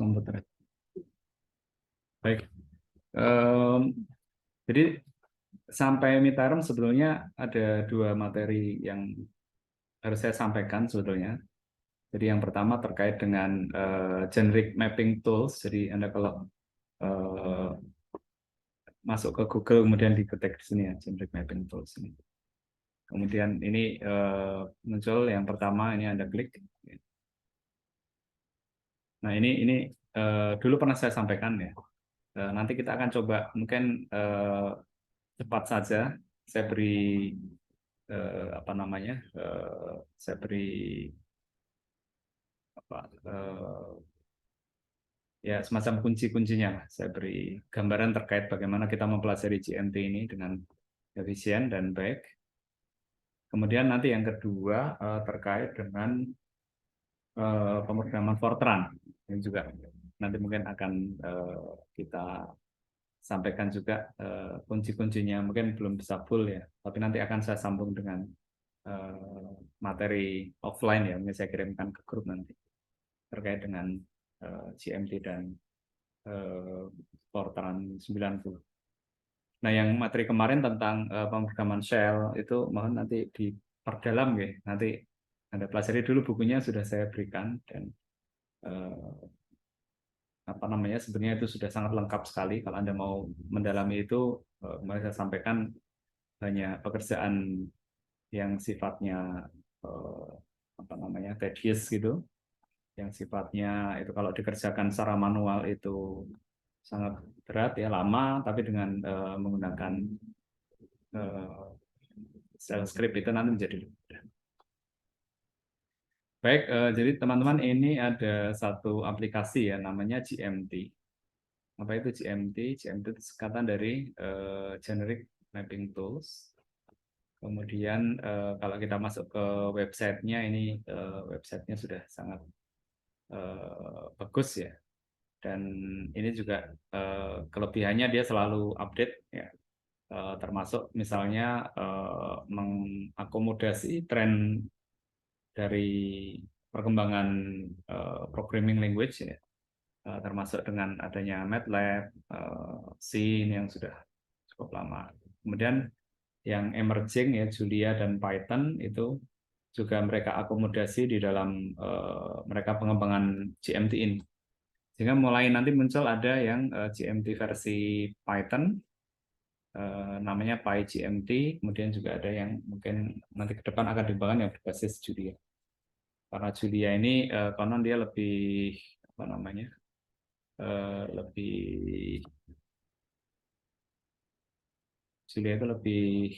komputer. Baik. Jadi sampai midterm sebelumnya ada dua materi yang harus saya sampaikan sebetulnya. Jadi yang pertama terkait dengan generic mapping tools. Jadi Anda kalau masuk ke Google kemudian diketik di sini ya, generic mapping tools ini. Kemudian ini muncul yang pertama, ini Anda klik. Nah ini dulu pernah saya sampaikan ya. Nanti kita akan coba mungkin cepat saja. Saya beri apa namanya? Saya beri apa? Ya semacam kunci-kuncinya lah. Saya beri gambaran terkait bagaimana kita mempelajari GMT ini dengan efisien dan baik. Kemudian nanti yang kedua terkait dengan pemrograman Fortran yang juga nanti mungkin akan kita sampaikan juga kunci-kuncinya, mungkin belum bisa full ya, tapi nanti akan saya sambung dengan materi offline ya, mungkin saya kirimkan ke grup nanti terkait dengan GMT dan Fortran 90. Nah, yang materi kemarin tentang pemrograman shell itu mohon nanti diperdalam ya. Nanti Anda pelajari dulu bukunya sudah saya berikan dan apa namanya sebenarnya itu sudah sangat lengkap sekali. Kalau Anda mau mendalami itu, kemarin saya sampaikan hanya pekerjaan yang sifatnya apa namanya tedious gitu, yang sifatnya itu kalau dikerjakan secara manual itu sangat berat ya, lama, tapi dengan menggunakan shell script itu nanti menjadi lebih mudah. Baik, jadi teman-teman ini ada satu aplikasi ya namanya GMT. Apa itu GMT? GMT itu singkatan dari Generic Mapping Tools. Kemudian kalau kita masuk ke websitenya ini websitenya sudah sangat bagus ya. Dan ini juga kelebihannya dia selalu update ya. Termasuk misalnya mengakomodasi tren dari perkembangan programming language ya, termasuk dengan adanya MATLAB, C yang sudah cukup lama. Kemudian yang emerging ya Julia dan Python itu juga mereka akomodasi di dalam mereka pengembangan GMT ini. Sehingga mulai nanti muncul ada yang GMT versi Python namanya PyGMT, kemudian juga ada yang mungkin nanti ke depan akan dikembangkan yang berbasis Julia. Karena Julia ini konon dia lebih apa namanya lebih Julia itu lebih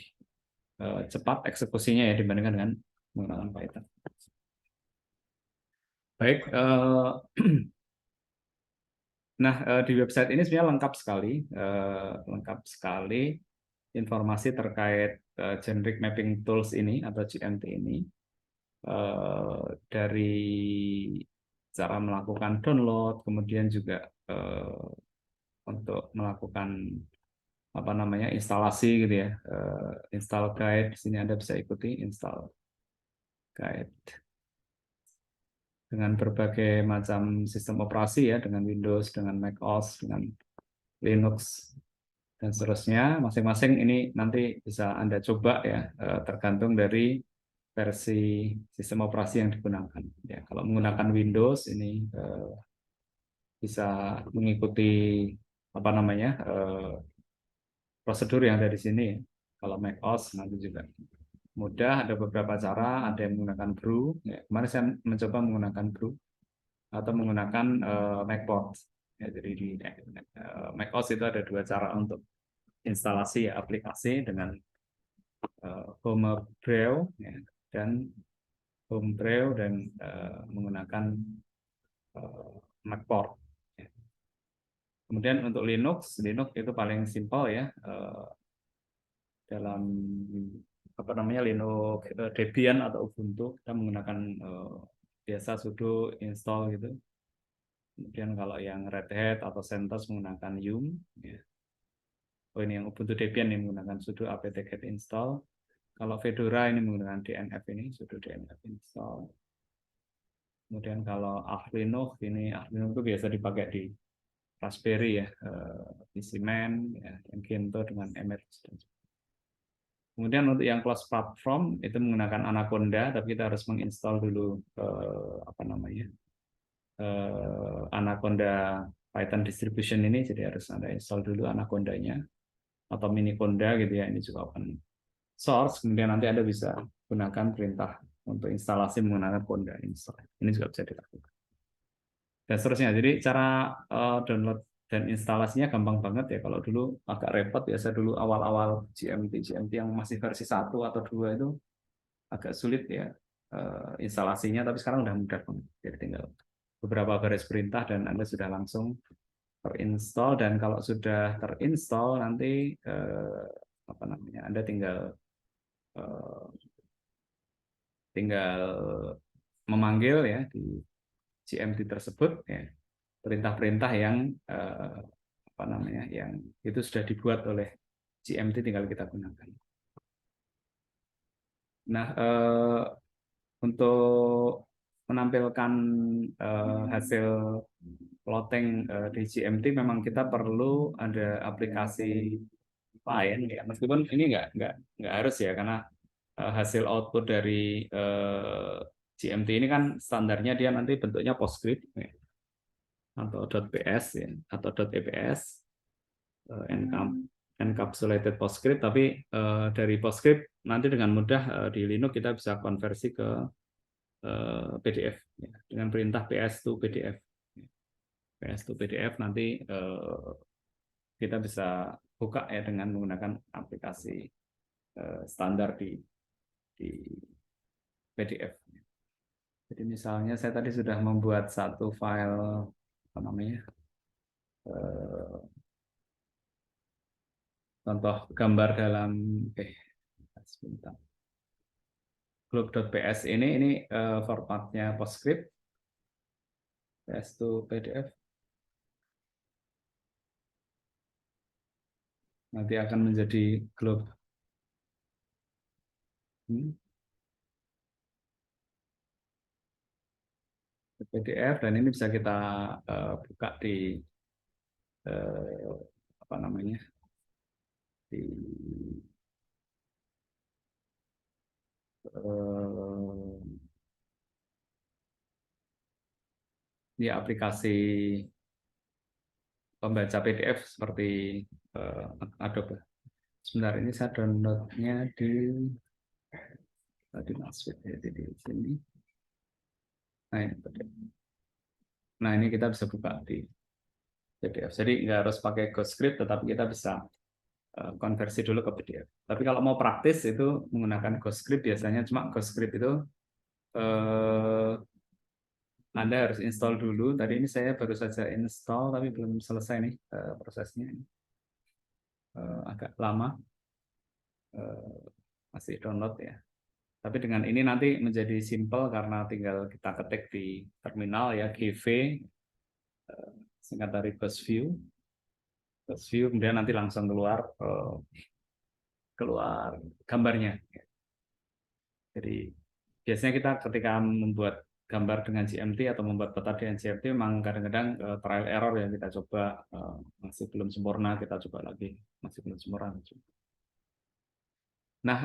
cepat eksekusinya ya dibandingkan dengan menggunakan Python. Baik, nah di website ini sebenarnya lengkap sekali informasi terkait generic mapping tools ini atau GMT ini. Dari cara melakukan download, kemudian juga untuk melakukan apa namanya instalasi gitu ya, install guide. Di sini Anda bisa ikuti install guide dengan berbagai macam sistem operasi ya, dengan Windows, dengan macOS, dengan Linux dan seterusnya. Masing-masing ini nanti bisa Anda coba ya, tergantung dari versi sistem operasi yang digunakan. Ya, kalau menggunakan Windows ini bisa mengikuti apa namanya prosedur yang ada di sini. Kalau macOS nanti juga mudah, ada beberapa cara, ada yang menggunakan brew. Ya, kemarin saya mencoba menggunakan brew atau menggunakan macport. Ya, jadi di macOS itu ada dua cara untuk instalasi ya, aplikasi dengan Homebrew ya, dan Homebrew dan menggunakan macport. Ya. Kemudian untuk Linux itu paling simpel ya dalam apa namanya Linux Debian atau Ubuntu kita menggunakan biasa sudo install gitu. Kemudian kalau yang Red Hat atau CentOS menggunakan yum. Ya. Oh ini yang Ubuntu Debian yang menggunakan sudo apt-get install. Kalau Fedora ini menggunakan DNF ini sudo DNF install. Kemudian kalau Arduino, itu biasa dipakai di Raspberry ya, di Siemens, ya, yang Gento dengan Emerge. Kemudian untuk yang closed platform itu menggunakan Anaconda, tapi kita harus menginstal dulu apa namanya Anaconda Python distribution ini, jadi harus Anda install dulu Anacondanya atau Miniconda gitu ya. Ini juga open source. Kemudian nanti Anda bisa gunakan perintah untuk instalasi menggunakan Conda install. Ini juga bisa dilakukan. Dan seterusnya. Jadi cara download dan instalasinya gampang banget ya. Kalau dulu agak repot, biasa dulu awal-awal GMT yang masih versi 1 atau 2 itu agak sulit ya instalasinya, tapi sekarang udah mudah banget. Jadi tinggal beberapa baris perintah dan Anda sudah langsung terinstall. Dan kalau sudah terinstall nanti apa namanya Anda eh, tinggal memanggil ya di GMT tersebut ya perintah-perintah yang apa namanya yang itu sudah dibuat oleh GMT, tinggal kita gunakan. Nah, untuk menampilkan hasil plotting di GMT memang kita perlu ada aplikasi lain ya, meskipun ini nggak harus ya, karena hasil output dari GMT ini kan standarnya dia nanti bentuknya PostScript ya, atau .ps ya, atau .eps, encapsulated PostScript. Tapi dari PostScript nanti dengan mudah di Linux kita bisa konversi ke PDF ya, dengan perintah ps to PDF. PS to PDF nanti kita bisa buka ya dengan menggunakan aplikasi standar di PDF. Jadi misalnya saya tadi sudah membuat satu file apa namanya contoh gambar dalam sebentar. Globe.ps ini formatnya PostScript, PS to PDF. Nanti akan menjadi globe. PDF, dan ini bisa kita buka di apa namanya di di aplikasi pembaca PDF seperti Adobe. Sebentar, ini saya downloadnya di Masjid ya, di sini. Nah ini kita bisa buka di PDF. Jadi nggak harus pakai GoScript, tetapi kita bisa konversi dulu ke PDF. Tapi kalau mau praktis itu menggunakan GoScript biasanya, cuma GoScript itu Anda harus install dulu. Tadi ini saya baru saja install, tapi belum selesai nih prosesnya. Agak lama, masih download ya. Tapi dengan ini nanti menjadi simple karena tinggal kita ketik di terminal ya, GV, singkat dari GhostView, kemudian nanti langsung keluar gambarnya. Jadi biasanya kita ketika membuat gambar dengan GMT atau membuat peta dengan GMT memang kadang-kadang trial error yang kita coba, masih belum sempurna, kita coba lagi, masih belum sempurna. Nah,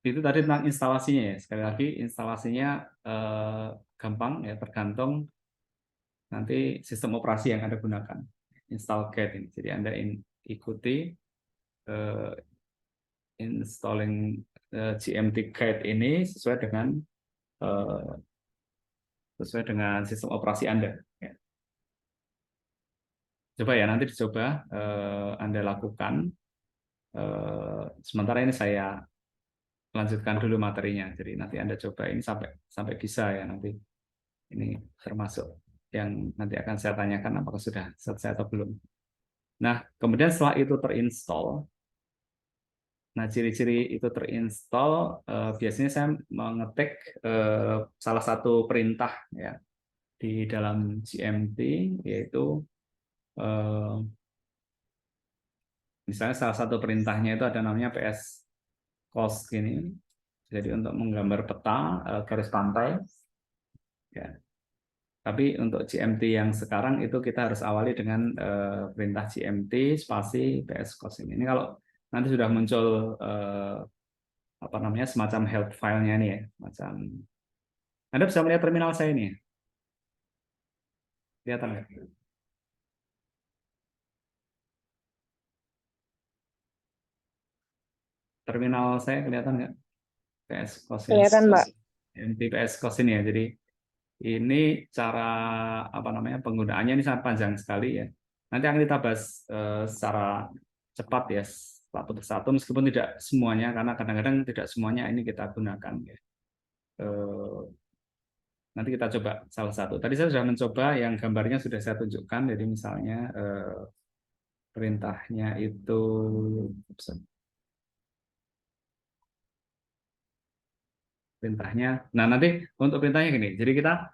itu tadi tentang instalasinya ya. Sekali lagi instalasinya gampang ya, tergantung nanti sistem operasi yang Anda gunakan. Install get ini. Jadi Anda ikuti installing GMT guide ini sesuai dengan sistem operasi Anda. Ya. Coba ya, nanti dicoba Anda lakukan. Sementara ini saya lanjutkan dulu materinya. Jadi nanti Anda coba ini sampai bisa ya nanti. Ini termasuk yang nanti akan saya tanyakan apakah sudah selesai atau belum. Nah, kemudian setelah itu terinstall, nah ciri-ciri itu terinstall, biasanya saya mengetik salah satu perintah ya di dalam GMT, yaitu misalnya salah satu perintahnya itu ada namanya PS cost gini. Jadi untuk menggambar peta garis pantai, ya. Tapi untuk GMT yang sekarang itu kita harus awali dengan perintah GMT spasi PS cos ini kalau nanti sudah muncul apa namanya semacam help file-nya nih ya, macam Anda bisa melihat terminal saya ini ya? Kelihatan nggak? Terminal saya kelihatan nggak? PS cos ini, Kelihatan, Mbak. GMT PS cos ini ya. Jadi ini cara apa namanya penggunaannya ini sangat panjang sekali ya. Nanti akan kita bahas secara cepat ya satu persatu meskipun tidak semuanya karena kadang-kadang tidak semuanya ini kita gunakan ya. Eh, Nanti kita coba salah satu. Tadi saya sudah mencoba yang gambarnya sudah saya tunjukkan. Jadi misalnya perintahnya itu perintahnya. Nah, nanti untuk perintahnya gini. Jadi kita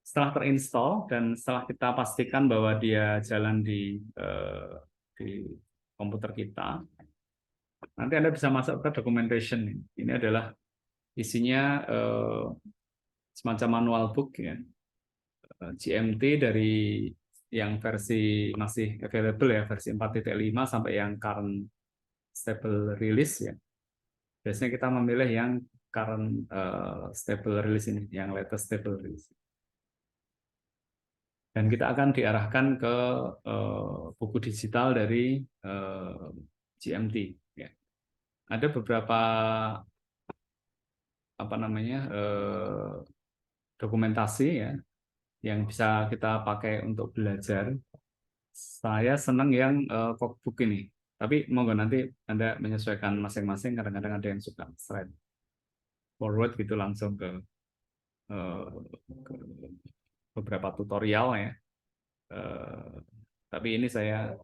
setelah terinstall dan setelah kita pastikan bahwa dia jalan di komputer kita, nanti Anda bisa masuk ke documentation. Ini adalah isinya semacam manual book ya, GMT dari yang versi masih available ya, versi 4.5 sampai yang current stable release ya. Biasanya kita memilih yang current stable release ini, yang latest stable release. Dan kita akan diarahkan ke buku digital dari GMT. Ya. Ada beberapa apa namanya dokumentasi ya yang bisa kita pakai untuk belajar. Saya senang yang cookbook ini. Tapi monggo nanti Anda menyesuaikan masing-masing. Kadang-kadang ada yang suka straight forward gitu langsung ke beberapa tutorial ya. Eh, tapi ini saya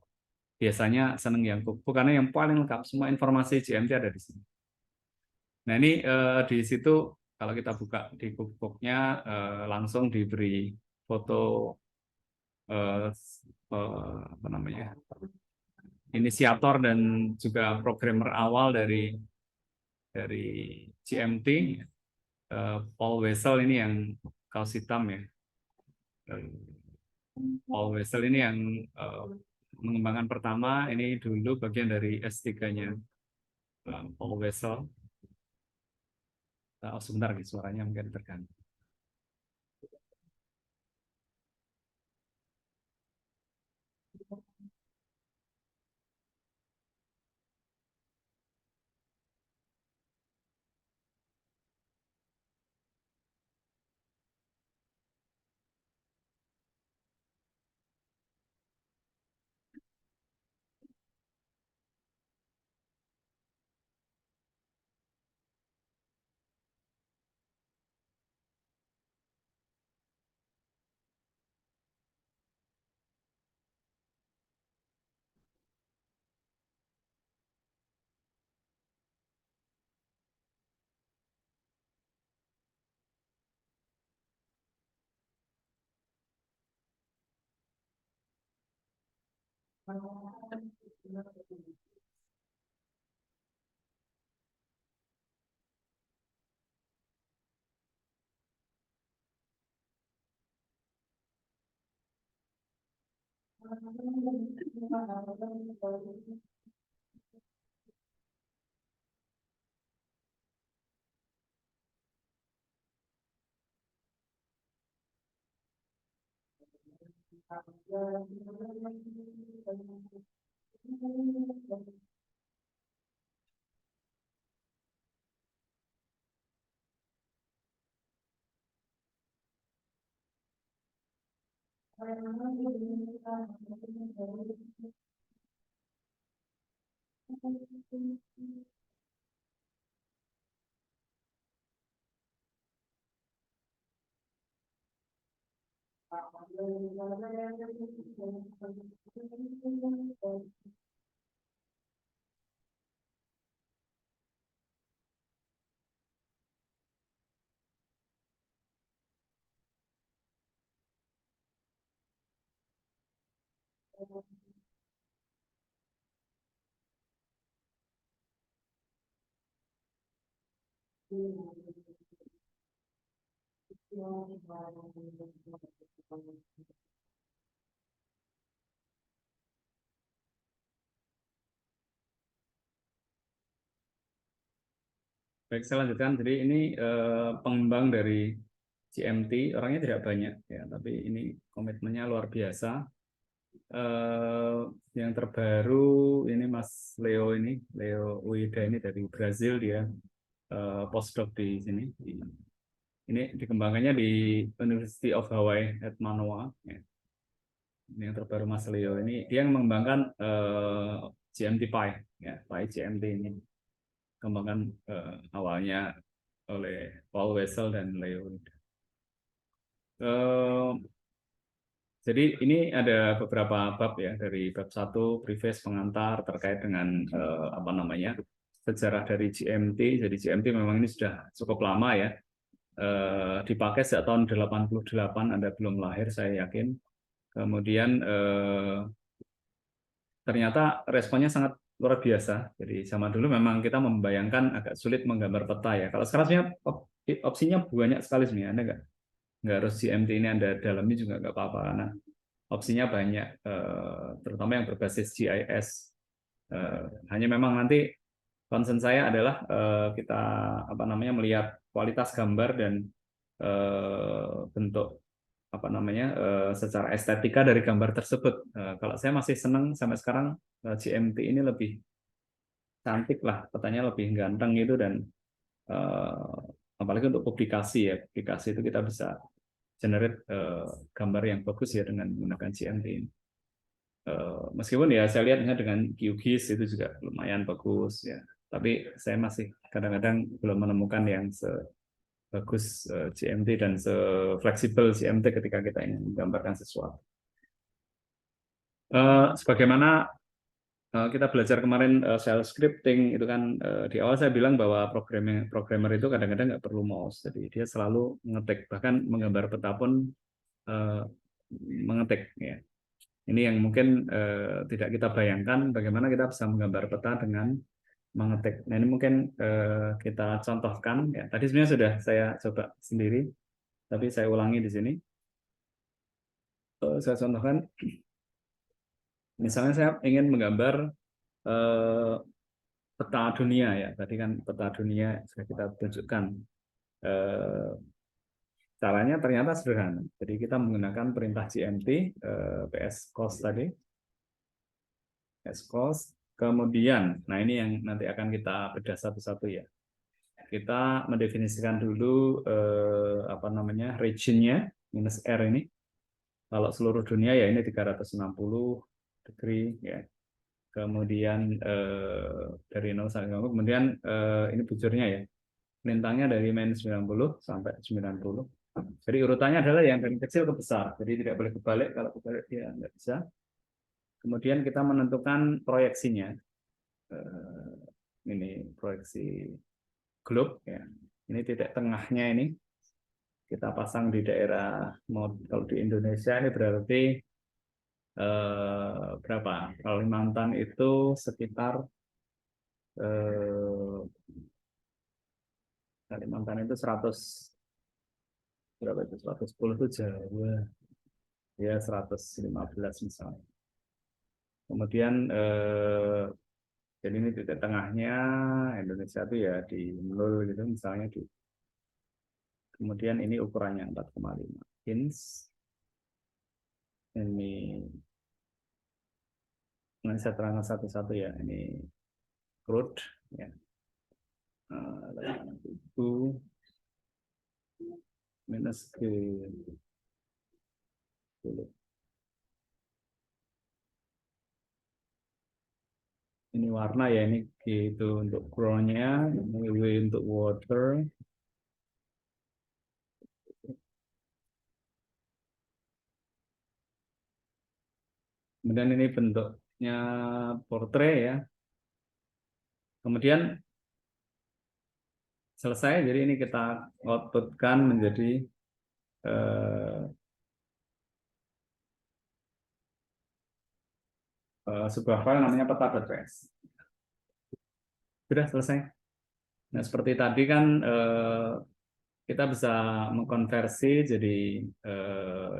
biasanya seneng yang cookbook karena yang paling lengkap semua informasi GMT ada di sini. Nah ini di situ kalau kita buka di cookbooknya langsung diberi foto eh, apa namanya inisiator dan juga programmer awal dari GMT Paul Wessel ini yang kaos hitam ya. Paul Wessel ini yang mengembangkan pertama ini dulu bagian dari S3-nya Paul Wessel. Oh, sebentar nih suaranya mungkin terganggu. Baik, saya lanjutkan. Jadi ini pengembang dari GMT, orangnya tidak banyak ya, tapi ini komitmennya luar biasa. Eh, yang terbaru ini Mas Leo ini, Leo Ueda ini dari Brazil, dia postdoc di sini. Ini dikembangkannya di University of Hawaii at Manoa. Ya. Ini yang terbaru Mas Leo ini, dia yang mengembangkan GMT Pi, ya, Pi GMT ini. Kembangkan awalnya oleh Paul Wessel dan Leo. Eh, jadi ini ada beberapa bab ya, dari bab 1 preface pengantar terkait dengan apa namanya sejarah dari GMT. Jadi GMT memang ini sudah cukup lama ya, dipakai sejak tahun 88, Anda belum lahir saya yakin. Kemudian ternyata responnya sangat luar biasa. Jadi zaman dulu memang kita membayangkan agak sulit menggambar peta ya. Kalau sekarang sebenarnya opsinya banyak sekali sebenarnya. Anda nggak harus GMT ini Anda dalami juga nggak apa-apa. Nah, opsinya banyak, terutama yang berbasis GIS. Hanya memang nanti concern saya adalah kita apa namanya melihat kualitas gambar dan bentuk apa namanya secara estetika dari gambar tersebut. Kalau saya masih senang sampai sekarang GMT ini lebih cantik lah, petanya lebih ganteng gitu, dan apalagi untuk publikasi ya, publikasi itu kita bisa generate gambar yang bagus ya dengan menggunakan GMT ini. Meskipun ya saya lihat dengan QGIS itu juga lumayan bagus ya, tapi saya masih kadang-kadang belum menemukan yang sebagus GMT dan sefleksibel GMT ketika kita ingin menggambarkan sesuatu. Sebagaimana kita belajar kemarin shell scripting itu kan, di awal saya bilang bahwa programmer itu kadang-kadang nggak perlu mouse, jadi dia selalu mengetik, bahkan menggambar peta pun uh, mengetik ya. Ini yang mungkin tidak kita bayangkan bagaimana kita bisa menggambar peta dengan mengetik. Nah, ini mungkin kita contohkan ya. Tadi sebenarnya sudah saya coba sendiri, tapi saya ulangi di sini. Saya contohkan, misalnya saya ingin menggambar eh, peta dunia ya. Tadi kan peta dunia sudah kita tunjukkan. Eh, Caranya ternyata sederhana. Jadi kita menggunakan perintah GMT, PS cos tadi, S-cos, kemudian, nah ini yang nanti akan kita bedah satu-satu ya. Kita mendefinisikan dulu apa namanya regionnya, minus R ini. Kalau seluruh dunia ya ini 360 degree ya. Kemudian dari 0 sampai 90, kemudian ini bujurnya ya. Lintangnya dari minus 90 sampai 90. Jadi urutannya adalah yang dari kecil ke besar. Jadi tidak boleh kebalik, kalau kebalik dia nggak bisa. Kemudian kita menentukan proyeksinya. Ini proyeksi globe ya. Ini titik tengahnya ini kita pasang di daerah, kalau di Indonesia ini berarti berapa? Kalimantan itu sekitar Kalimantan itu 100 berapa itu? 110 itu Jawa. Ya 115 misalnya. Kemudian jadi ini titik tengahnya Indonesia itu ya di nol gitu misalnya di. Kemudian ini ukurannya 4,5 inch. Ini saya terangkan satu-satu ya. Ini crude ya. Itu minus G dulu. Ini warna ya, ini G itu untuk groundnya, ini W untuk water. Kemudian ini bentuknya portrait ya. Kemudian selesai, jadi ini kita outputkan menjadi sebuah file namanya peta.ps. Sudah selesai. Nah, seperti tadi kan kita bisa mengkonversi jadi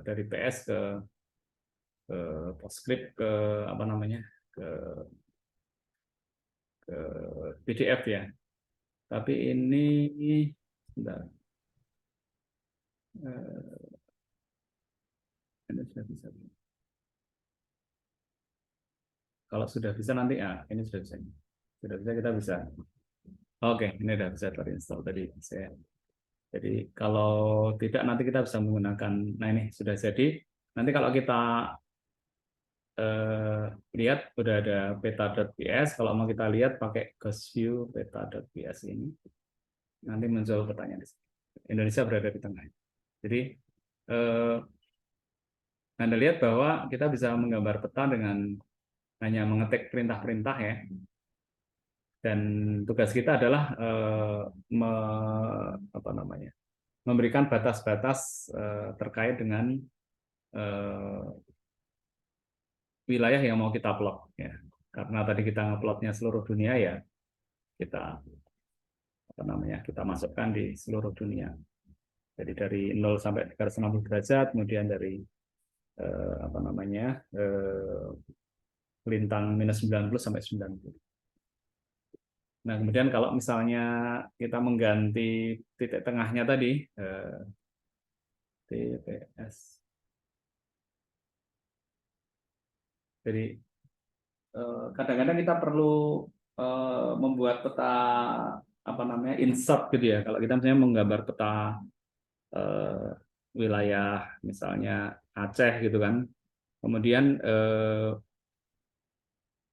dari PS ke PostScript ke apa namanya ke ke PDF ya. Tapi ini sebentar, ini sudah bisa. Kalau sudah bisa nanti ini sudah bisa. Sudah bisa kita bisa. Oke, ini sudah bisa terinstall tadi saya. Jadi kalau tidak nanti kita bisa menggunakan. Nah ini sudah jadi. Nanti kalau kita eh, lihat udah ada peta.ps. Kalau mau kita lihat pakai Ghost View peta.ps ini, nanti muncul pertanyaan di sini. Indonesia berada di tengah. Jadi eh, Anda lihat bahwa kita bisa menggambar peta dengan hanya mengetik perintah-perintah ya. Dan tugas kita adalah apa namanya, memberikan batas-batas terkait dengan eh, wilayah yang mau kita plot ya. Karena tadi kita ngeplotnya seluruh dunia ya, kita apa namanya, kita masukkan di seluruh dunia. Jadi dari 0 sampai 360 derajat, kemudian dari apa namanya, lintang minus 90 sampai 90. Nah, kemudian kalau misalnya kita mengganti titik tengahnya tadi, TPS. Jadi kadang-kadang kita perlu membuat peta apa namanya, insert gitu ya. Kalau kita misalnya menggambar peta eh, wilayah misalnya Aceh gitu kan. Kemudian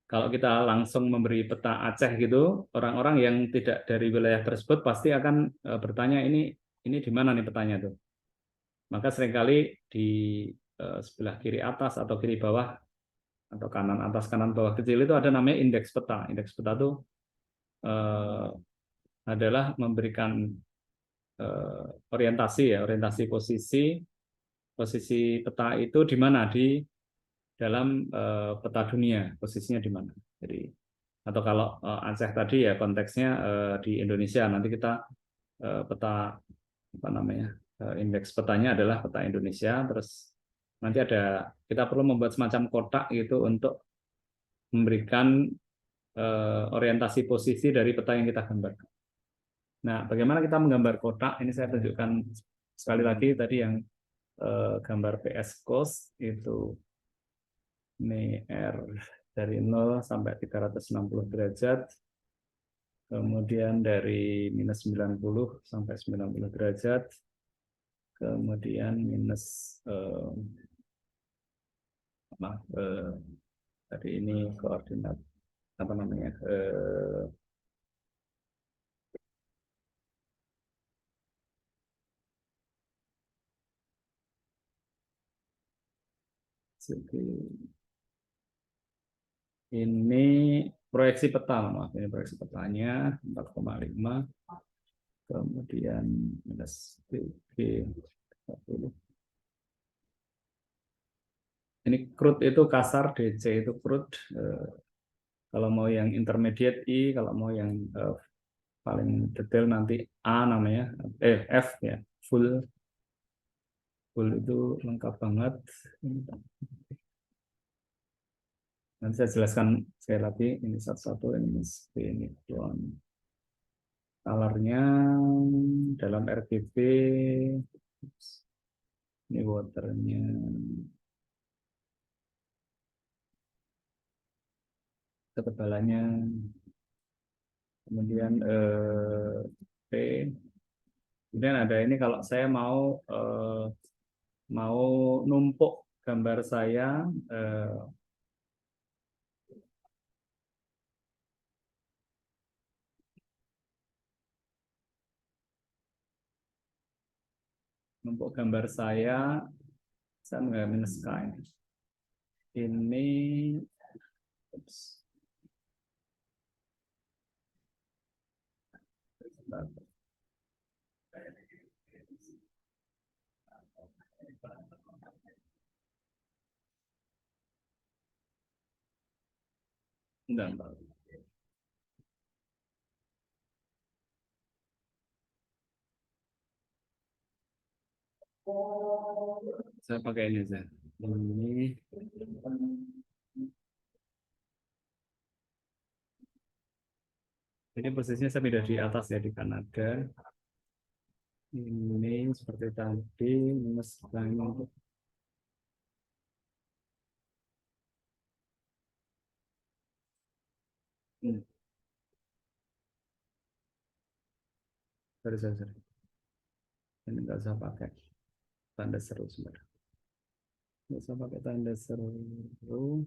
kalau kita langsung memberi peta Aceh gitu, orang-orang yang tidak dari wilayah tersebut pasti akan bertanya ini di mana nih petanya tuh. Maka seringkali di sebelah kiri atas atau kiri bawah atau kanan atas kanan bawah kecil itu ada namanya indeks peta. Indeks peta itu eh, adalah memberikan orientasi ya, orientasi posisi posisi peta itu di mana di dalam peta dunia, posisinya di mana. Jadi atau kalau Aceh tadi ya konteksnya di Indonesia, nanti kita peta apa namanya, indeks petanya adalah peta Indonesia, terus nanti ada, kita perlu membuat semacam kotak gitu untuk memberikan orientasi posisi dari peta yang kita gambarkan. Nah, bagaimana kita menggambar kotak? Ini saya tunjukkan sekali lagi tadi yang gambar PS cos itu, ini R dari 0 sampai 360 derajat, kemudian dari minus 90 sampai 90 derajat, kemudian minus apa, tadi ini koordinat apa namanya, ini proyeksi peta, maaf, ini proyeksi petanya 4,5, kemudian minus PG 40. Ini crude itu kasar, DC itu crude. Kalau mau yang intermediate I, kalau mau yang paling detail nanti A namanya, F ya, full full itu lengkap banget. Nanti saya jelaskan sekali lagi, ini satu-satu, ini clone. Colornya dalam RGB, ini waternya, ketebalannya, kemudian P. Kemudian ada ini, kalau saya mau numpuk gambar saya, numpuk gambar saya nggak minus K ini, ups, enggak. Saya pakai ini saja. Ini, ini posisinya saya pindah di atas ya di Kanada. Ini seperti tadi minus untuk sorry, sorry, sorry. Ini nggak usah pakai tanda seru sebenarnya. Nggak usah pakai tanda seru.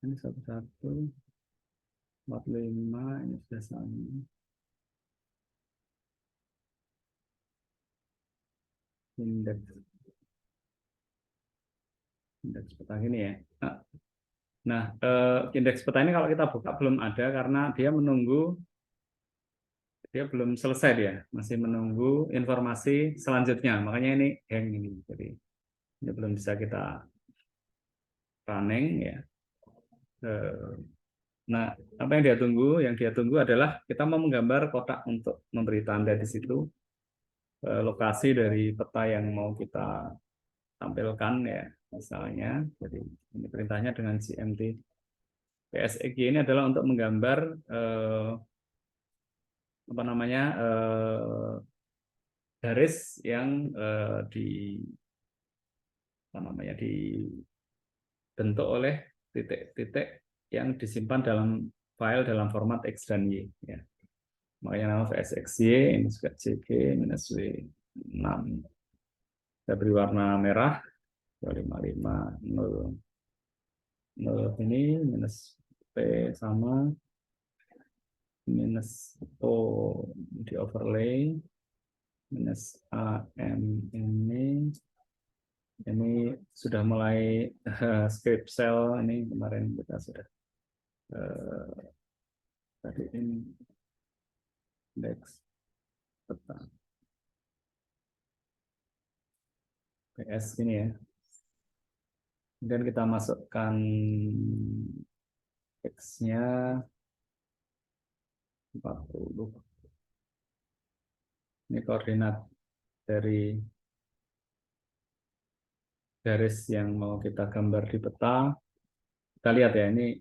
Ini satu-satu 45 ini sudah sama. Indeks indeks peta ini ya. Nah, indeks peta ini kalau kita buka belum ada karena dia belum selesai, dia masih menunggu informasi selanjutnya. Makanya ini hang ini. Jadi ini belum bisa kita running ya. Nah, apa yang dia tunggu? Yang dia tunggu adalah kita mau menggambar kotak untuk memberi tanda di situ lokasi dari peta yang mau kita tampilkan ya, misalnya. Jadi ini perintahnya dengan CMT PSEG ini adalah untuk menggambar apa namanya garis yang di apa namanya dibentuk oleh titik-titik yang disimpan dalam file dalam format X dan Y ya. Makanya nama VSXY ini juga CG minus W6. Saya beri warna merah 255 0 0 ini minus P sama minus O di overlay minus AM ini sudah mulai script cell ini kemarin kita sudah tadi indeks peta PS ini ya. Kemudian kita masukkan X-nya 40. Ini koordinat dari garis yang mau kita gambar di peta. Kita lihat ya, ini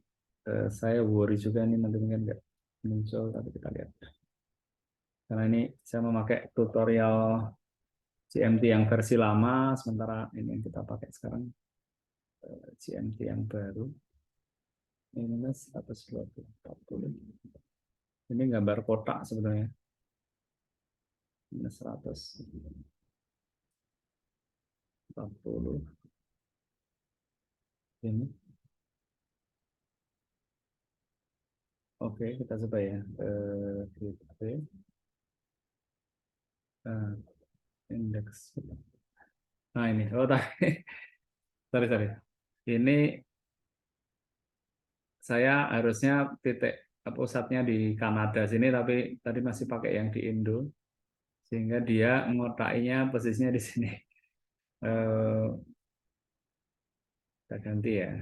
saya worry juga ini nanti mungkin nggak muncul, tapi kita lihat. Karena ini saya memakai tutorial CMT yang versi lama, sementara ini yang kita pakai sekarang CMT yang baru. Minus 120. Ini gambar kotak sebenarnya. Minus 140. Ini. Oke, kita coba ya. Indeks. Nah ini, oh tadi, sorry sorry. Ini saya harusnya titik pusatnya di Kanada sini, tapi tadi masih pakai yang di Indo, sehingga dia ngotaknya posisinya di sini. Kita ganti ya.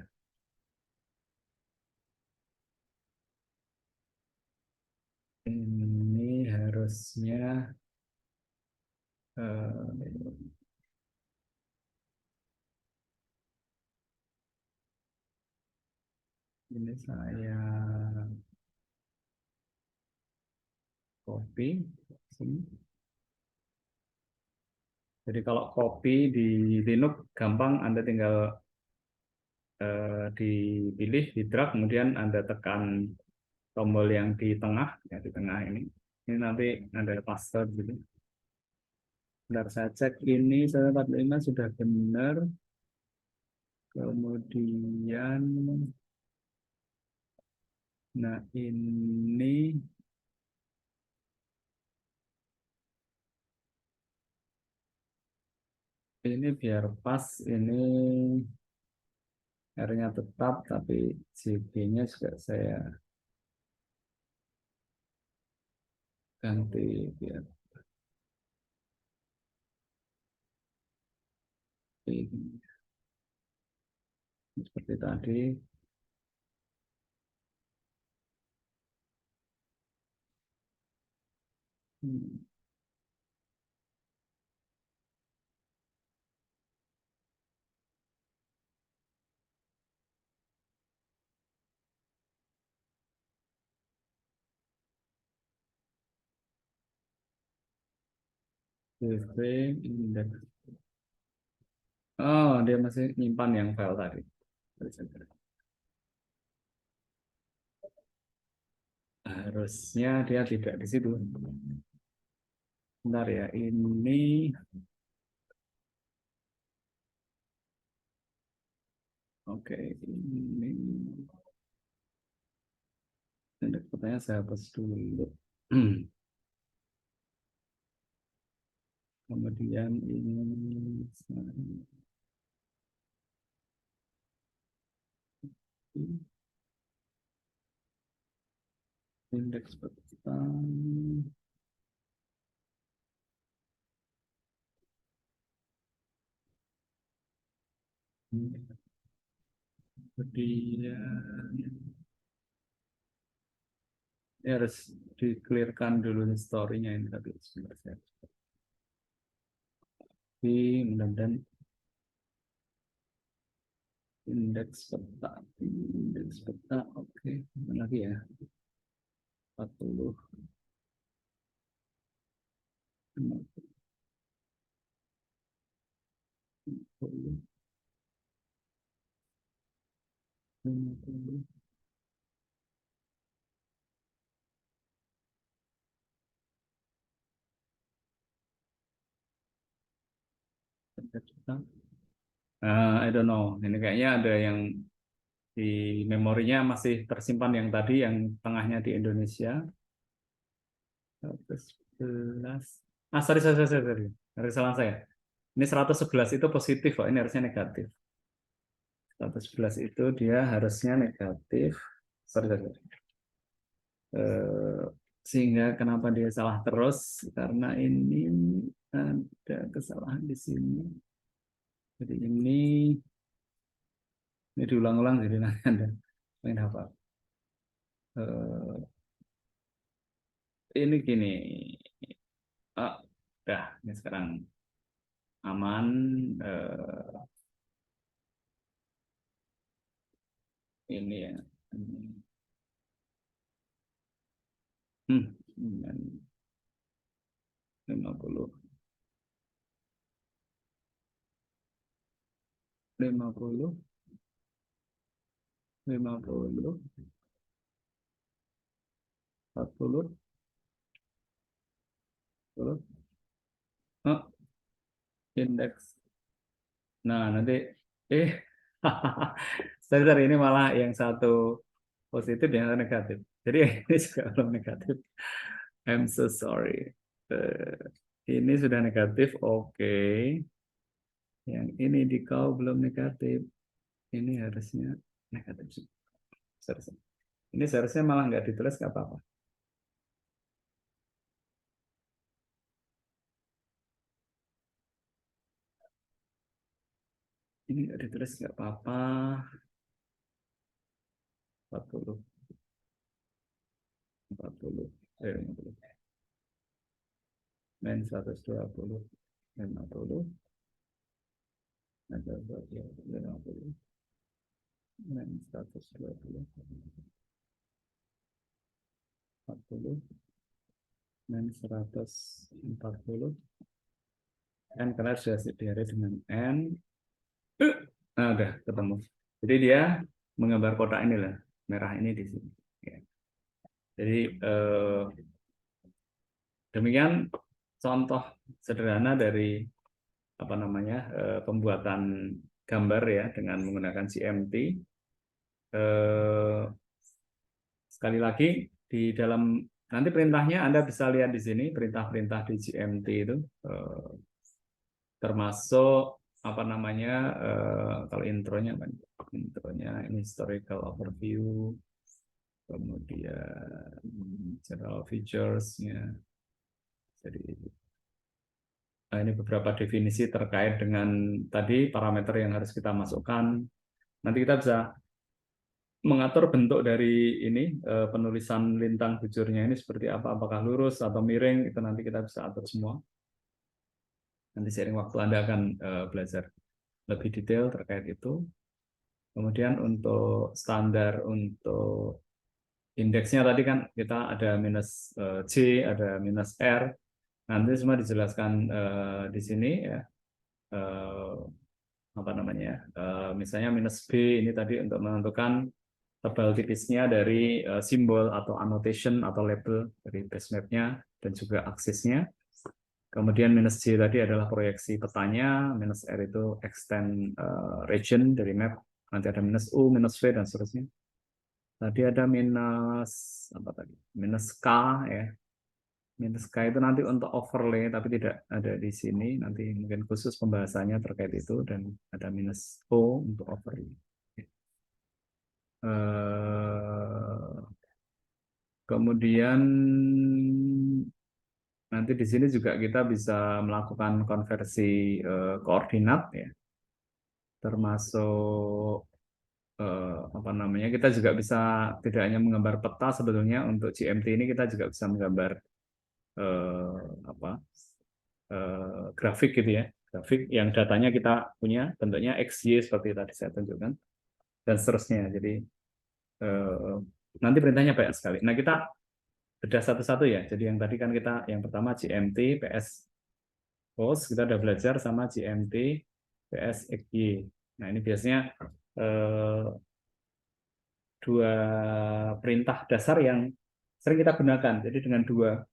Ini harusnya ini saya copy sini. Jadi kalau copy di Linux gampang, Anda tinggal dipilih, di drag, kemudian Anda tekan tombol yang di tengah, ya di tengah ini. Ini nanti ada password gitu. Bentar saya cek ini 145 sudah benar. Kemudian, nah ini biar pas, ini R-nya tetap, tapi CB-nya juga saya ganti biar ini. Seperti tadi. Hmm. CV index. Oh, dia masih nyimpan yang file tadi. Harusnya dia tidak di situ. Bentar ya, ini oke, ini pertanyaan saya hapus dulu. Kemudian ini indeks petang. Kemudian ini harus di-clearkan dulu story-nya ini tadi sebenarnya. Mudah-mudahan indeks peta, oke. Mana lagi ya? 40, 50, 50. Indeks peta. I don't know. Ini kayaknya ada yang di memorinya masih tersimpan yang tadi, yang tengahnya di Indonesia. 111. Sorry, sorry, sorry, sorry. Kesalahan saya. Ini 111 itu positif kok, ini harusnya negatif. 111 itu dia harusnya negatif. Sorry, sorry, sorry. Sehingga kenapa dia salah terus? Karena ini ada kesalahan di sini. Jadi ini diulang-ulang, jadi nanti ada main hafal. Ini gini. Oh, udah, ini sekarang aman. Ini ya. Hmm, 50, 50, 50, 40, 40. Oh, indeks. Nah, nanti eh sorry, ini malah yang satu positif, yang satu negatif. Jadi ini juga belum negatif. I'm so sorry. Eh, ini sudah negatif, oke. Yang ini di kau belum negatif. Ini harusnya negatif sih. Seharusnya. Ini seharusnya malah nggak ditulis nggak apa-apa. Ini nggak ditulis nggak apa-apa. 40, 40, 50. Men 120, 50, ada 50, men 120, 40, men 140. N karena sudah diare dengan N. Nah, udah ketemu. Jadi dia menggambar kotak ini lah, merah ini di sini. Ya. Jadi demikian contoh sederhana dari apa namanya pembuatan gambar ya dengan menggunakan CMT. Sekali lagi di dalam nanti perintahnya Anda bisa lihat di sini, perintah-perintah di CMT itu termasuk apa namanya kalau intronya ini historical overview, kemudian general features-nya. Jadi ini beberapa definisi terkait dengan tadi parameter yang harus kita masukkan. Nanti kita bisa mengatur bentuk dari ini penulisan lintang bujurnya ini seperti apa, apakah lurus atau miring, itu nanti kita bisa atur semua. Nanti seiring waktu Anda akan belajar lebih detail terkait itu. Kemudian untuk standar untuk indeksnya tadi kan kita ada minus C, ada minus R. Nanti semua dijelaskan di sini ya. Apa namanya? Misalnya minus B ini tadi untuk menentukan tebal tipisnya dari simbol atau annotation atau label dari base map-nya dan juga aksisnya. Kemudian minus J tadi adalah proyeksi petanya, minus R itu extend region dari map. Nanti ada minus U, minus V dan seterusnya. Tadi ada minus apa tadi? Minus K ya. Minus K itu nanti untuk overlay tapi tidak ada di sini. Nanti mungkin khusus pembahasannya terkait itu dan ada minus O untuk overlay. Kemudian nanti di sini juga kita bisa melakukan konversi koordinat ya, termasuk apa namanya, kita juga bisa tidak hanya menggambar peta, sebetulnya untuk GMT ini kita juga bisa menggambar apa grafik gitu ya, grafik yang datanya kita punya bentuknya XY seperti tadi saya tunjukkan dan seterusnya. Jadi nanti perintahnya banyak sekali. Nah, kita bedah satu-satu ya. Jadi yang tadi kan kita yang pertama GMT PS host, kita udah belajar sama GMT PS XY. Nah, ini biasanya dua perintah dasar yang sering kita gunakan. Jadi dengan dua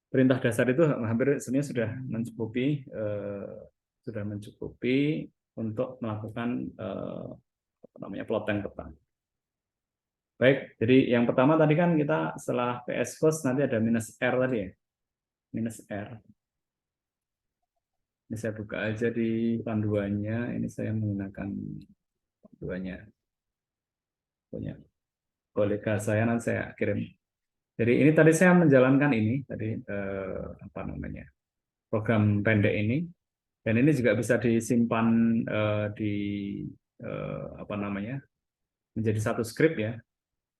perintah dasar itu hampir sebenarnya sudah mencukupi untuk melakukan apa namanya, plotting peta. Baik, jadi yang pertama tadi kan kita setelah PS cos nanti ada minus R tadi ya, minus R. Ini saya buka aja di panduannya. Ini saya menggunakan panduannya punya kolega saya, nanti saya kirim. Jadi ini tadi saya menjalankan ini tadi apa namanya, program pendek ini, dan ini juga bisa disimpan di apa namanya, menjadi satu script ya.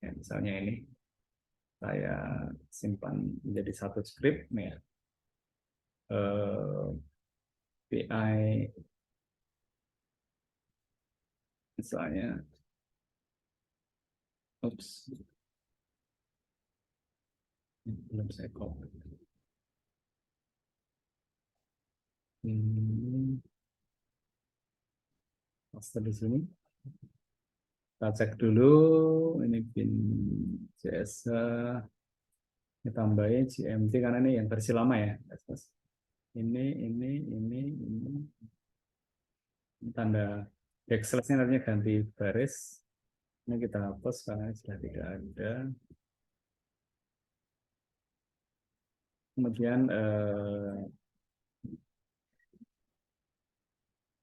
Ya, misalnya ini saya simpan menjadi satu script ya. PI misalnya, oops, belum saya copy. Paste di sini. Kita cek dulu ini pin CS, kita tambahin GMT karena ini yang versi lama ya. Ini tanda backslash-nya nantinya ganti baris. Ini kita hapus karena sudah tidak ada. Kemudian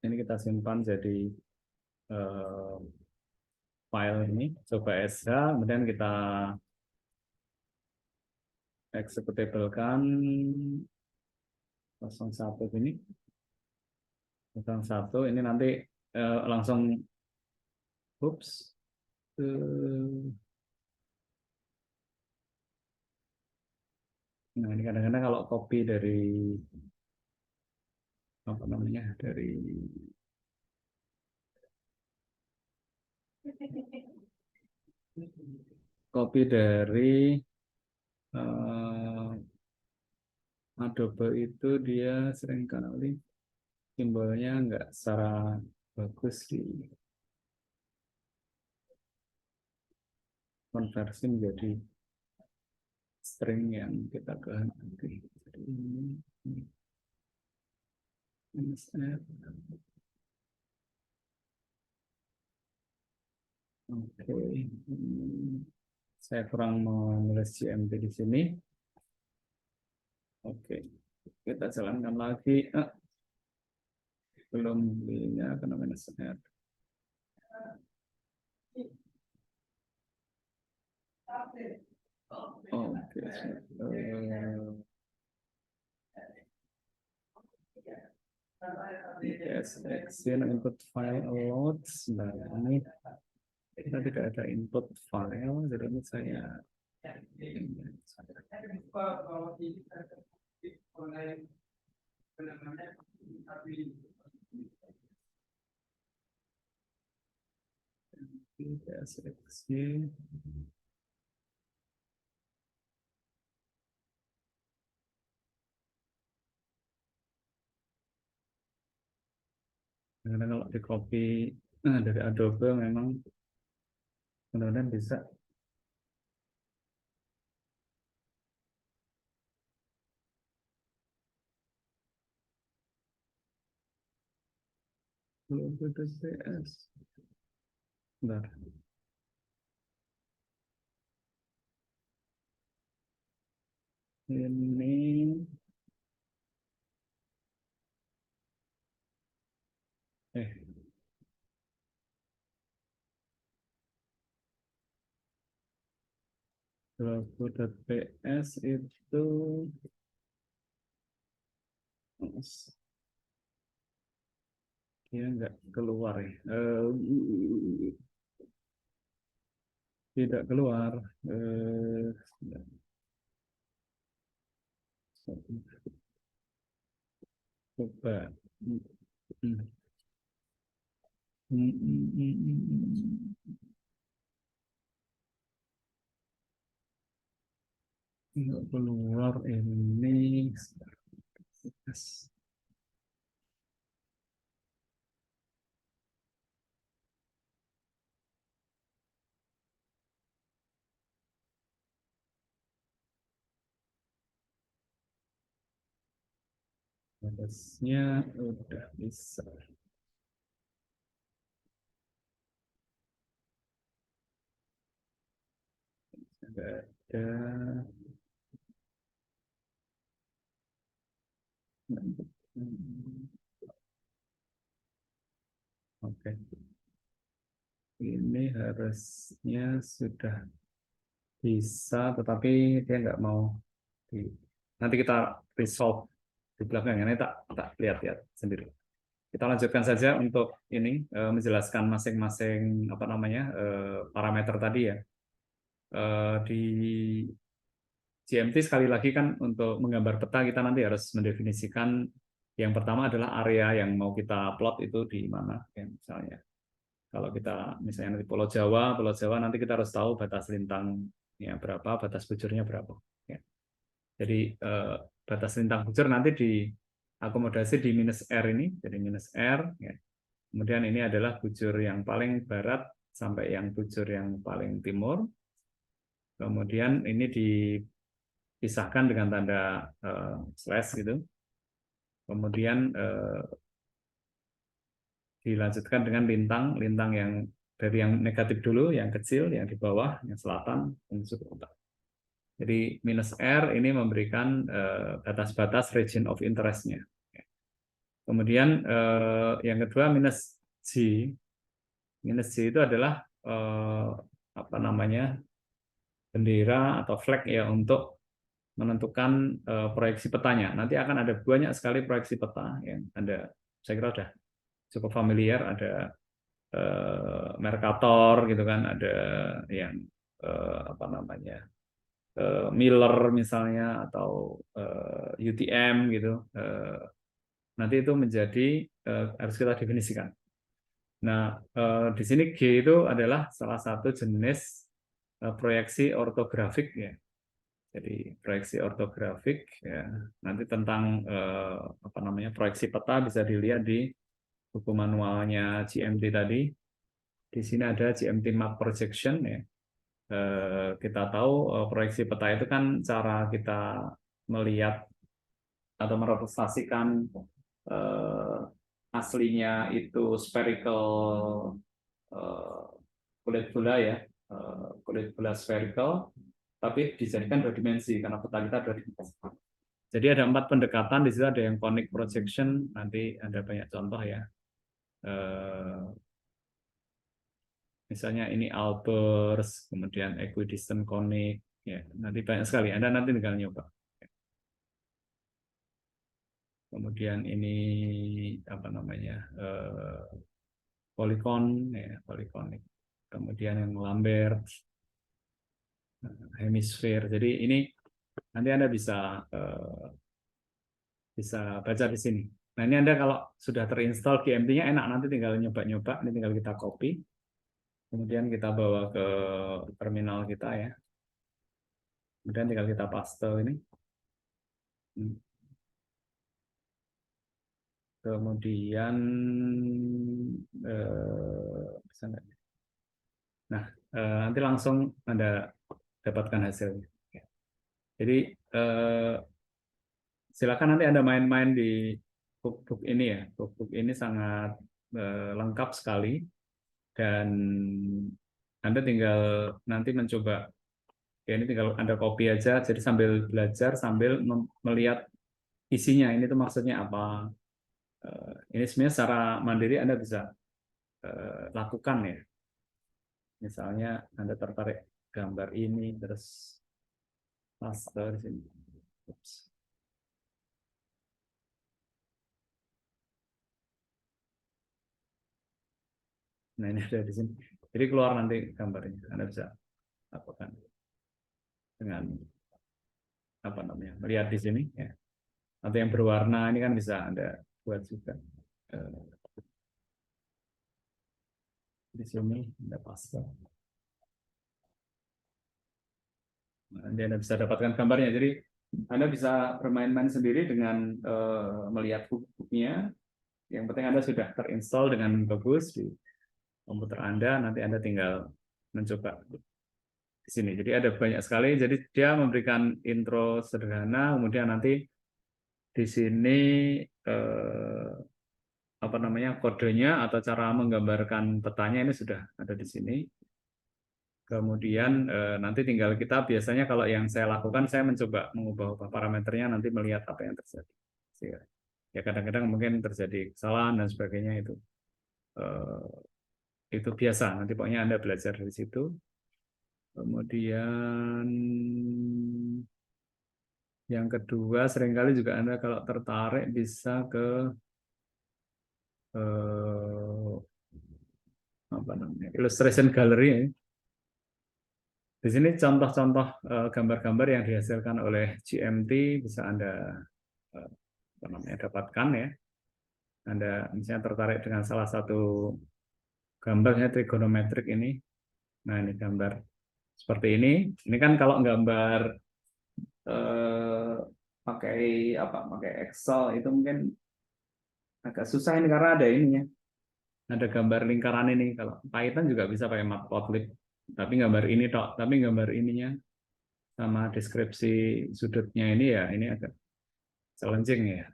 ini kita simpan jadi file ini, coba SH, kemudian kita executable-kan 01 ini. 01 ini nanti langsung oops. Nah, ini kadang-kadang kalau copy dari apa namanya, dari Adobe itu dia seringkali simbolnya nggak secara bagus di konversi menjadi string yang kita kehendaki. Jadi ini oke. Saya kurang menulis GMT di sini. Oke, kita jalankan lagi. Belum belinya karena minus R. Oke, yes, action input file load. Sebentar ini Kita tidak ada input file, jadi ini saya tidak seleksi. Karena kalau di copy dari Adobe memang mudah-mudahan bisa. Belum PS. Bentar. Ini eh .ps itu dia nggak keluar ya. Tidak keluar. Coba. Hmm. Nggak keluar ini. Yes. Harusnya udah bisa. Nggak ada. Oke, ini harusnya sudah bisa, tetapi dia nggak mau. Nanti kita resolve di belakang. Ini tak lihat-lihat sendiri. Kita lanjutkan saja untuk ini menjelaskan masing-masing apa namanya parameter tadi ya. Di GMT sekali lagi kan untuk menggambar peta kita nanti harus mendefinisikan yang pertama adalah area yang mau kita plot itu di mana ya, misalnya. Kalau kita misalnya nanti Pulau Jawa nanti kita harus tahu batas lintangnya berapa, batas bujurnya berapa. Ya. Jadi batas lintang bujur nanti diakomodasi di minus R ini, jadi minus R. Ya. Kemudian ini adalah bujur yang paling barat sampai yang bujur yang paling timur. Kemudian ini dipisahkan dengan tanda slash gitu. Kemudian dilanjutkan dengan lintang yang dari yang negatif dulu, yang kecil, yang di bawah, yang selatan, menuju ke utara. Jadi minus R ini memberikan batas-batas region of interest-nya. Kemudian yang kedua minus G. Minus G itu adalah apa namanya bendera atau flag ya untuk menentukan proyeksi petanya. Nanti akan ada banyak sekali proyeksi peta yang Anda saya kira sudah cukup familiar, ada Mercator gitu kan, ada yang apa namanya Miller misalnya atau UTM gitu. Nanti itu menjadi harus kita definisikan. Nah, di sini G itu adalah salah satu jenis proyeksi ortografik ya. Jadi proyeksi ortografik ya. Nanti tentang apa namanya proyeksi peta bisa dilihat di buku manualnya GMT tadi. Di sini ada GMT Map Projection ya. Kita tahu proyeksi peta itu kan cara kita melihat atau merepresentasikan aslinya itu spherical kulit bola ya, kulit bola spherical, tapi dijadikan dua dimensi karena peta kita dua dimensi. Jadi ada 4 pendekatan di situ, ada yang conic projection, nanti ada banyak contoh ya. Misalnya ini Albers, kemudian equidistant conic, ya nanti banyak sekali. Anda nanti tinggal nyoba. Kemudian ini apa namanya polikon, ya polikonic. kemudian yang Lambert, hemisfer. Jadi ini nanti Anda bisa baca di sini. Nah, ini Anda kalau sudah terinstall GMT-nya enak, nanti tinggal nyoba-nyoba, ini tinggal kita copy, kemudian kita bawa ke terminal kita ya. Kemudian tinggal kita paste ini. Kemudian bisa nggak? Nah, nanti langsung Anda dapatkan hasilnya. Jadi silakan nanti Anda main-main di cookbook ini ya. Cookbook ini sangat lengkap sekali dan Anda tinggal nanti mencoba. Ya, ini tinggal Anda copy aja, jadi sambil belajar sambil melihat isinya. Ini tuh maksudnya apa? Ini sebenarnya secara mandiri Anda bisa lakukan ya. Misalnya Anda tertarik gambar ini, terus paste di sini. Oops. Nah, ini ada di sini. Jadi keluar nanti gambarnya. Anda bisa lakukan dengan apa namanya? Melihat di sini ya. Atau yang berwarna ini kan bisa Anda buat juga. Di sini Anda paste. Nanti Anda bisa dapatkan gambarnya. Jadi Anda bisa bermain-main sendiri dengan melihat buku-bukunya. Yang penting Anda sudah terinstall dengan bagus di komputer Anda. Nanti Anda tinggal mencoba di sini. Jadi ada banyak sekali. Jadi dia memberikan intro sederhana. Kemudian nanti di sini apa namanya kodenya atau cara menggambarkan petanya ini sudah ada di sini. Kemudian nanti tinggal kita biasanya kalau yang saya lakukan saya mencoba mengubah parameternya nanti melihat apa yang terjadi. Ya kadang-kadang mungkin terjadi kesalahan dan sebagainya itu biasa. Nanti pokoknya Anda belajar dari situ. Kemudian yang kedua seringkali juga Anda kalau tertarik bisa ke apa namanya illustration gallery ya. Di sini contoh-contoh gambar-gambar yang dihasilkan oleh GMT bisa Anda apa namanya dapatkan ya. Anda misalnya tertarik dengan salah satu gambarnya trigonometrik ini. Nah, ini gambar seperti ini. Ini kan kalau gambar pakai apa? Pakai Excel itu mungkin agak susah ini karena ada ininya. Ada gambar lingkaran ini. Kalau Python juga bisa pakai Matplotlib. Tapi gambar ini tok, tapi gambar ininya sama deskripsi sudutnya ini ya ini agak challenging ya.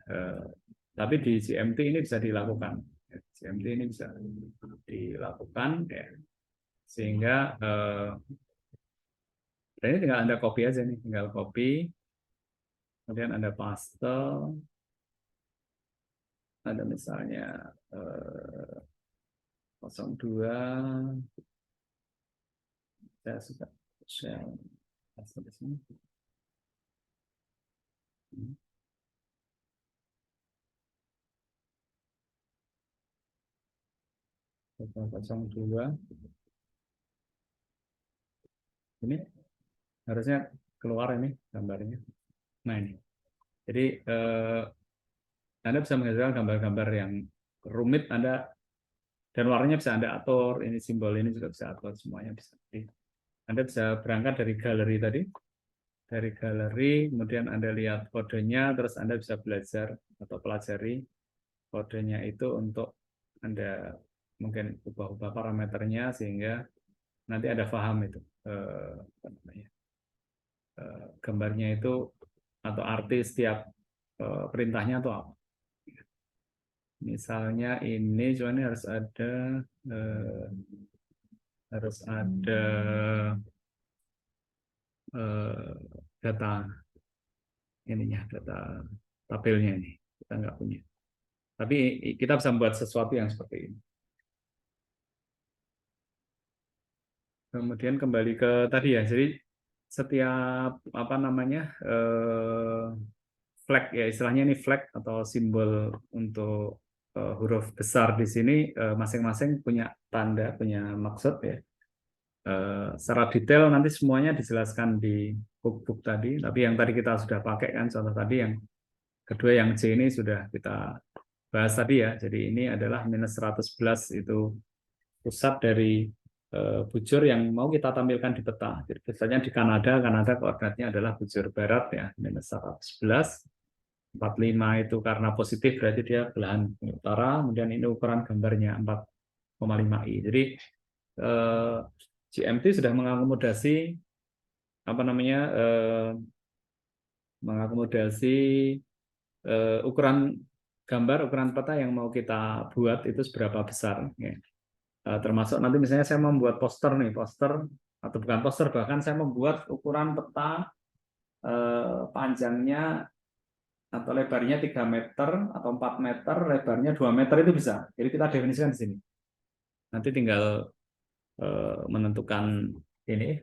Tapi di GMT ini bisa dilakukan. GMT ini bisa dilakukan ya. Sehingga dan ini tinggal Anda copy aja nih, tinggal copy. Kemudian Anda paste. Ada misalnya 02 saya suka share paste di sini. 02 ini harusnya keluar ini gambarnya. Nah ini. Jadi Anda bisa menghasilkan gambar-gambar yang rumit Anda dan warnanya bisa Anda atur. Ini simbol ini juga bisa atur semuanya bisa. Jadi, Anda bisa berangkat dari galeri tadi. Dari galeri, kemudian Anda lihat kodenya, terus Anda bisa belajar atau pelajari kodenya itu untuk Anda mungkin ubah-ubah parameternya sehingga nanti Anda paham itu apa namanya, gambarnya itu atau arti setiap perintahnya atau apa. Misalnya ini, cuma ini harus ada data ininya, data tabelnya ini kita nggak punya. Tapi kita bisa membuat sesuatu yang seperti ini. Kemudian kembali ke tadi ya, jadi setiap apa namanya flag ya istilahnya ini flag atau simbol untuk huruf besar di sini masing-masing punya tanda, punya maksud ya. Secara detail nanti semuanya dijelaskan di cookbook tadi, tapi yang tadi kita sudah pakai kan contoh tadi yang kedua yang C ini sudah kita bahas tadi ya. Jadi ini adalah -111 itu pusat dari bujur yang mau kita tampilkan di peta. Jadi biasanya di Kanada, koordinatnya adalah bujur barat ya, -111. 45 itu karena positif berarti dia belahan utara, kemudian ini ukuran gambarnya 4,5 I. Jadi GMT sudah mengakomodasi apa namanya mengakomodasi ukuran gambar, ukuran peta yang mau kita buat itu seberapa besar. Ya. Termasuk nanti misalnya saya membuat poster nih, poster atau bukan poster, bahkan saya membuat ukuran peta panjangnya atau lebarnya 3 meter atau 4 meter, lebarnya 2 meter itu bisa. Jadi kita definisikan di sini. Nanti tinggal menentukan ini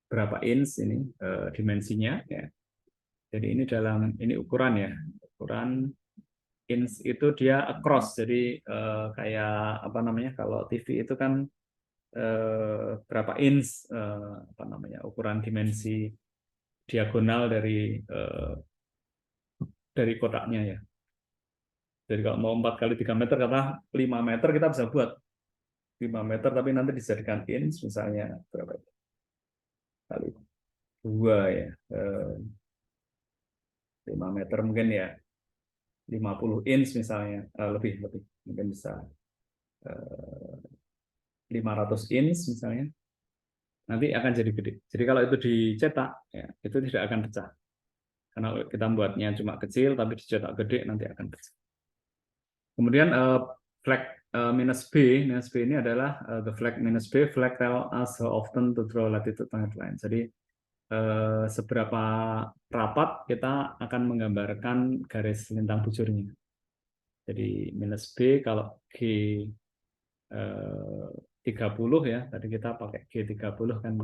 berapa inch ini dimensinya ya. Jadi ini ini ukuran ya. Ukuran inch itu dia across. Jadi kayak apa namanya kalau TV itu kan berapa inch apa namanya ukuran dimensi diagonal dari kotaknya ya. Jadi kalau mau 4 kali 3 meter kata 5 meter kita bisa buat 5 meter tapi nanti dijadikan inch misalnya berapa kali 2 ya 5 meter mungkin ya 50 inch misalnya lebih mungkin bisa 500 inch misalnya nanti akan jadi gede. Jadi kalau itu dicetak ya itu tidak akan pecah karena kita membuatnya cuma kecil tapi dicetak gede nanti akan pecah. Kemudian flag minus B ini adalah the flag minus B. Flag tell us how often to draw latitude and line. Jadi seberapa rapat kita akan menggambarkan garis lintang bujurnya. Jadi minus B kalau G 30 ya, tadi kita pakai G30 kan.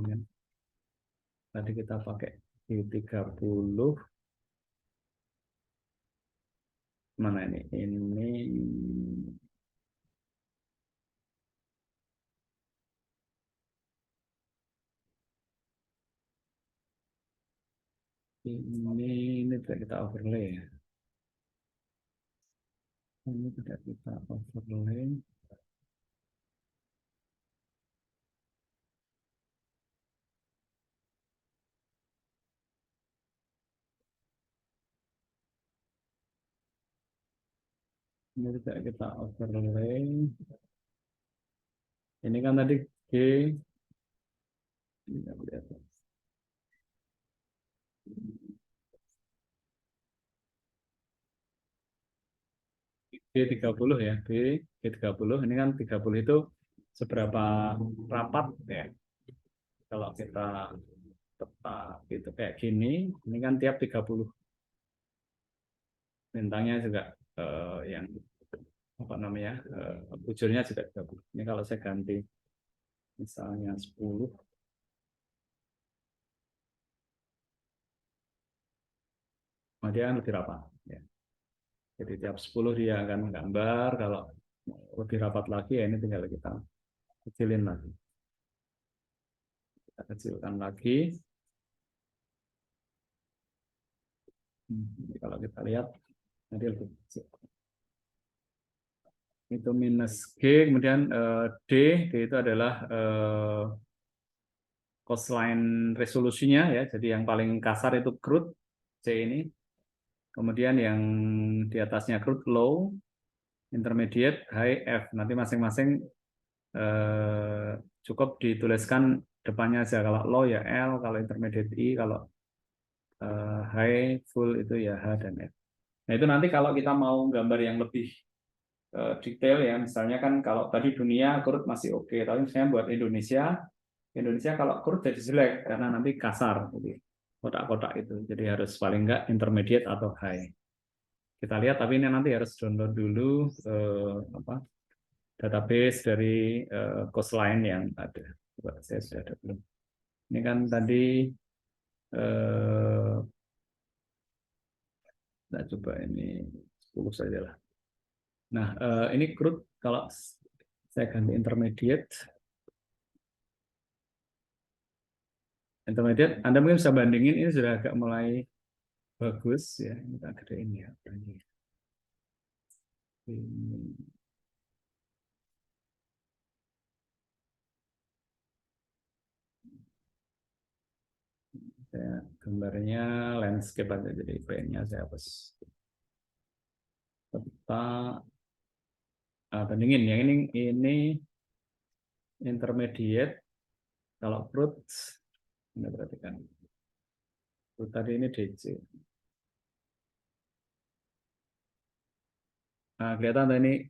Tadi kita pakai G30. Mana ini? Ini tidak kita overlay ya. Ini tidak kita overlay. Ini tidak kita overlay. Ini kan tadi G. B30 ya, B30 ini kan 30 itu seberapa rapat ya. Kalau kita tetap gitu kayak gini, ini kan tiap 30 bintangnya juga yang apa namanya bujurnya juga 30. Ini kalau saya ganti misalnya 10, maka dia kan lebih rapat. Ya. Jadi tiap 10 dia akan gambar, kalau lebih rapat lagi ya ini tinggal kita kecilin lagi. Kita kecilkan lagi. Jadi kalau kita lihat, nanti lebih kecil. Itu minus G, kemudian D itu adalah coastline resolusinya ya, jadi yang paling kasar itu crude C ini, kemudian yang di atasnya crude low, intermediate, high F. Nanti masing-masing cukup dituliskan depannya aja, kalau low ya L, kalau intermediate I, kalau high full itu ya H dan F. Nah itu nanti kalau kita mau gambar yang lebih detail ya, misalnya kan kalau tadi dunia crude masih oke, tapi misalnya buat Indonesia kalau crude jadi jelek karena nanti kasar, jadi kotak-kotak itu, jadi harus paling enggak intermediate atau high. Kita lihat, tapi ini nanti harus download dulu database dari coastline yang ada. Saya sudah ada belum? Ini kan tadi kita coba ini 10 saja lah. Nah ini crude kalau saya ganti intermediate, Intermediate, Anda mungkin bisa bandingin, ini sudah agak mulai bagus ya. Kita gedein ya. Ini. Saya gambarnya landscape aja, jadi frame-nya saya hapus. Kita bandingin ya, ini intermediate. Kalau fruit, Anda perhatikan. Fruit tadi ini DC. Nah, kelihatan ini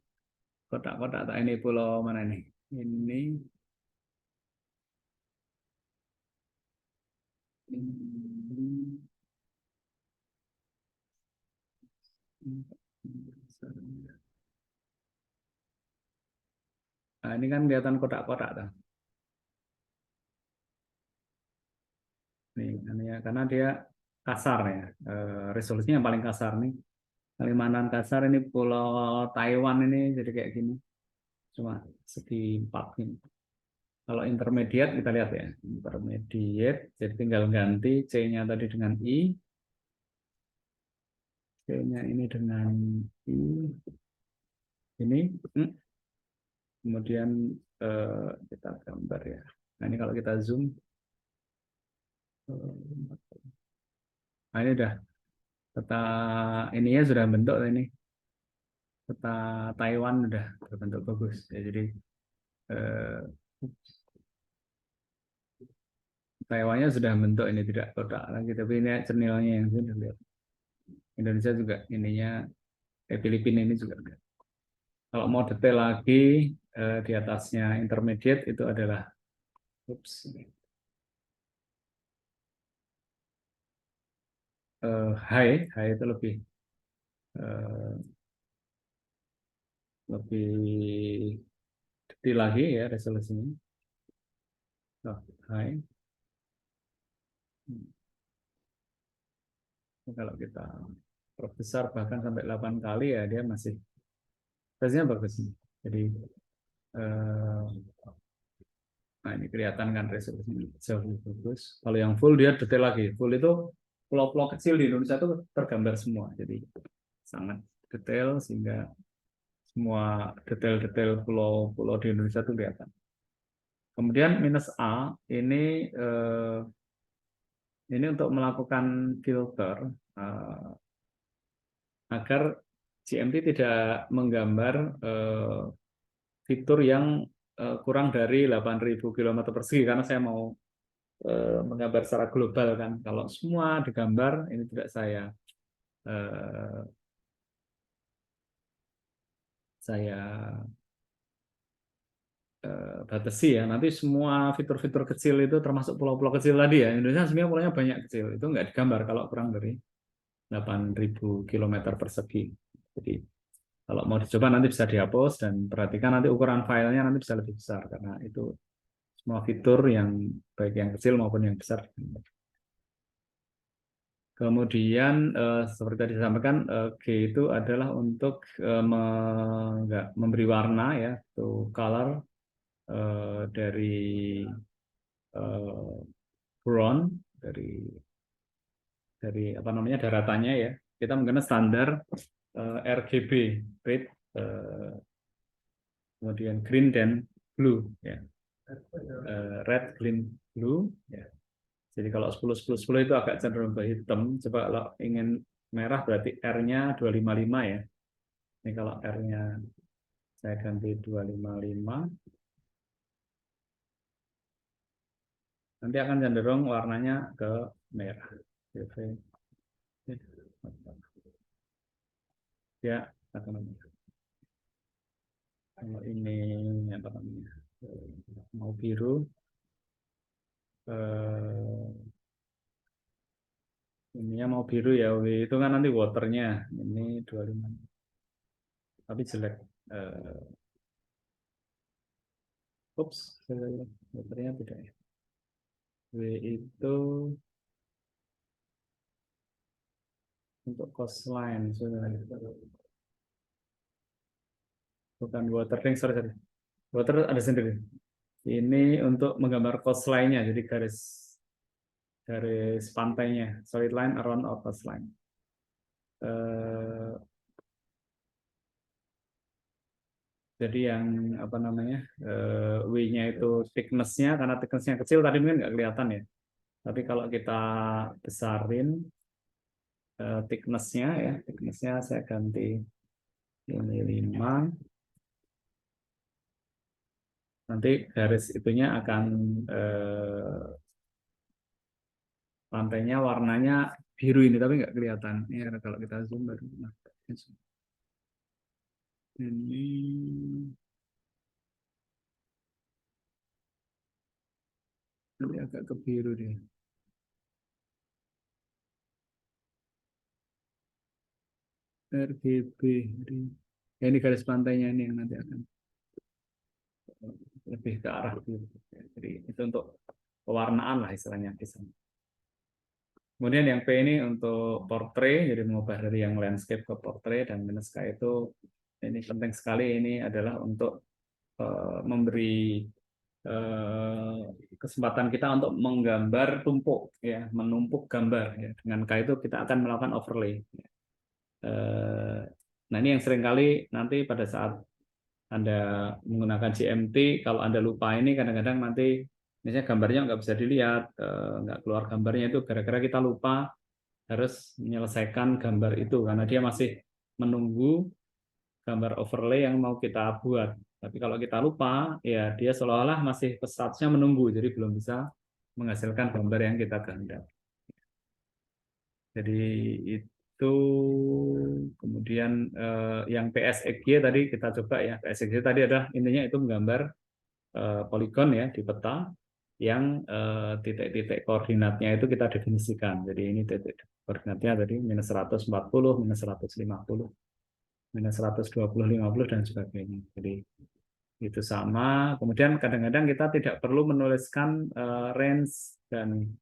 kotak-kotak, ini pulau mana ini? Ini nah, ini kan kelihatan kotak-kotak tuh. Nih, ini ya, karena dia kasar ya. Resolusinya yang paling kasar nih. Kalimantan kasar ini pulau Taiwan ini jadi kayak gini. Cuma segi 4 ini. Kalau intermediate kita lihat ya. Intermediate jadi tinggal ganti C-nya tadi dengan I. C-nya ini dengan I. Ini. Kemudian kita gambar ya. Nah ini kalau kita zoom. Nah ini udah peta ininya sudah bentuk ini. Peta Taiwan udah berbentuk bagus ya, jadi eh, Taiwannya sudah bentuk ini, tidak kotak lagi, tapi ini cernilnya yang sudah lihat. Indonesia juga ininya, Filipina ini juga. Kalau mau detail lagi di atasnya intermediate itu adalah high itu eh, lebih detail lagi ya resolusinya. High. Kalau kita perbesar bahkan sampai 8 kali ya dia masih hasilnya bagus. Jadi eh, nah ini kelihatan kan resolusinya jauh lebih bagus. Kalau yang full dia detail lagi. Full itu pulau-pulau kecil di Indonesia itu tergambar semua. Jadi sangat detail sehingga semua detail-detail pulau-pulau di Indonesia itu kelihatan. Kemudian minus A ini untuk melakukan filter agar GMT tidak menggambar fitur yang kurang dari 8.000 km persegi, karena saya mau menggambar secara global kan. Kalau semua digambar ini tidak saya batasi ya. Nanti semua fitur-fitur kecil itu termasuk pulau-pulau kecil tadi ya. Indonesia sebenarnya pulaunya banyak kecil. Itu nggak digambar kalau kurang dari 8.000 km persegi. Jadi kalau mau dicoba nanti bisa dihapus dan perhatikan nanti ukuran filenya nanti bisa lebih besar karena itu semua fitur yang baik yang kecil maupun yang besar. Kemudian seperti tadi disampaikan G itu adalah untuk memberi warna ya, to color dari eh, brown dari apa namanya daratannya ya. Kita menggunakan standar RGB, red, kemudian green dan blue ya. Red, green, blue ya. Jadi kalau 10 10 10 itu agak cenderung ke hitam. Coba kalau ingin merah berarti R-nya 255 ya. Ini kalau R-nya saya ganti 255, nanti akan cenderung warnanya ke merah. Ya, akan kalau ini apa namanya? Mau biru, ininya mau biru ya. Itu kan nanti waternya. Ini 25. Tapi jelek. Ups, waternya beda ya. W itu untuk coastline. Bukan watering, sorry. Water ada sendiri. Ini untuk menggambar coastline-nya, jadi garis garis pantainya, solid line around outer line. Eh, jadi yang apa namanya, W-nya itu thickness-nya, karena thickness-nya kecil tadi mungkin nggak kelihatan ya. Tapi kalau kita besarin thickness-nya ya, thickness-nya saya ganti ini 5. Nanti garis itunya akan pantainya warnanya biru ini, tapi nggak kelihatan. Ini kalau kita zoom baru. Nah, ini agak ke biru deh. RGB. Ya, ini garis pantainya ini yang nanti akan lebih ke arah biru. Jadi itu untuk pewarnaan lah istilahnya di sana. Kemudian yang P ini untuk portrait, jadi mengubah dari yang landscape ke portrait, dan minus K itu ini penting sekali, ini adalah untuk memberi kesempatan kita untuk menggambar tumpuk ya, menumpuk gambar ya. Dengan K itu kita akan melakukan overlay. Nah, ini yang seringkali nanti pada saat Anda menggunakan GMT, kalau Anda lupa ini, kadang-kadang nanti misalnya gambarnya nggak bisa dilihat, nggak keluar gambarnya, itu gara-gara kita lupa harus menyelesaikan gambar itu, karena dia masih menunggu gambar overlay yang mau kita buat. Tapi kalau kita lupa, ya dia seolah-olah masih statusnya menunggu, jadi belum bisa menghasilkan gambar yang kita kehendaki. Jadi itu, kemudian yang PSXY tadi kita coba ya. PSXY tadi adalah intinya itu menggambar poligon ya di peta yang titik-titik koordinatnya itu kita definisikan. Jadi ini titik koordinatnya tadi -140, -150, -120, 50 dan sebagainya. Jadi itu sama. Kemudian kadang-kadang kita tidak perlu menuliskan range dan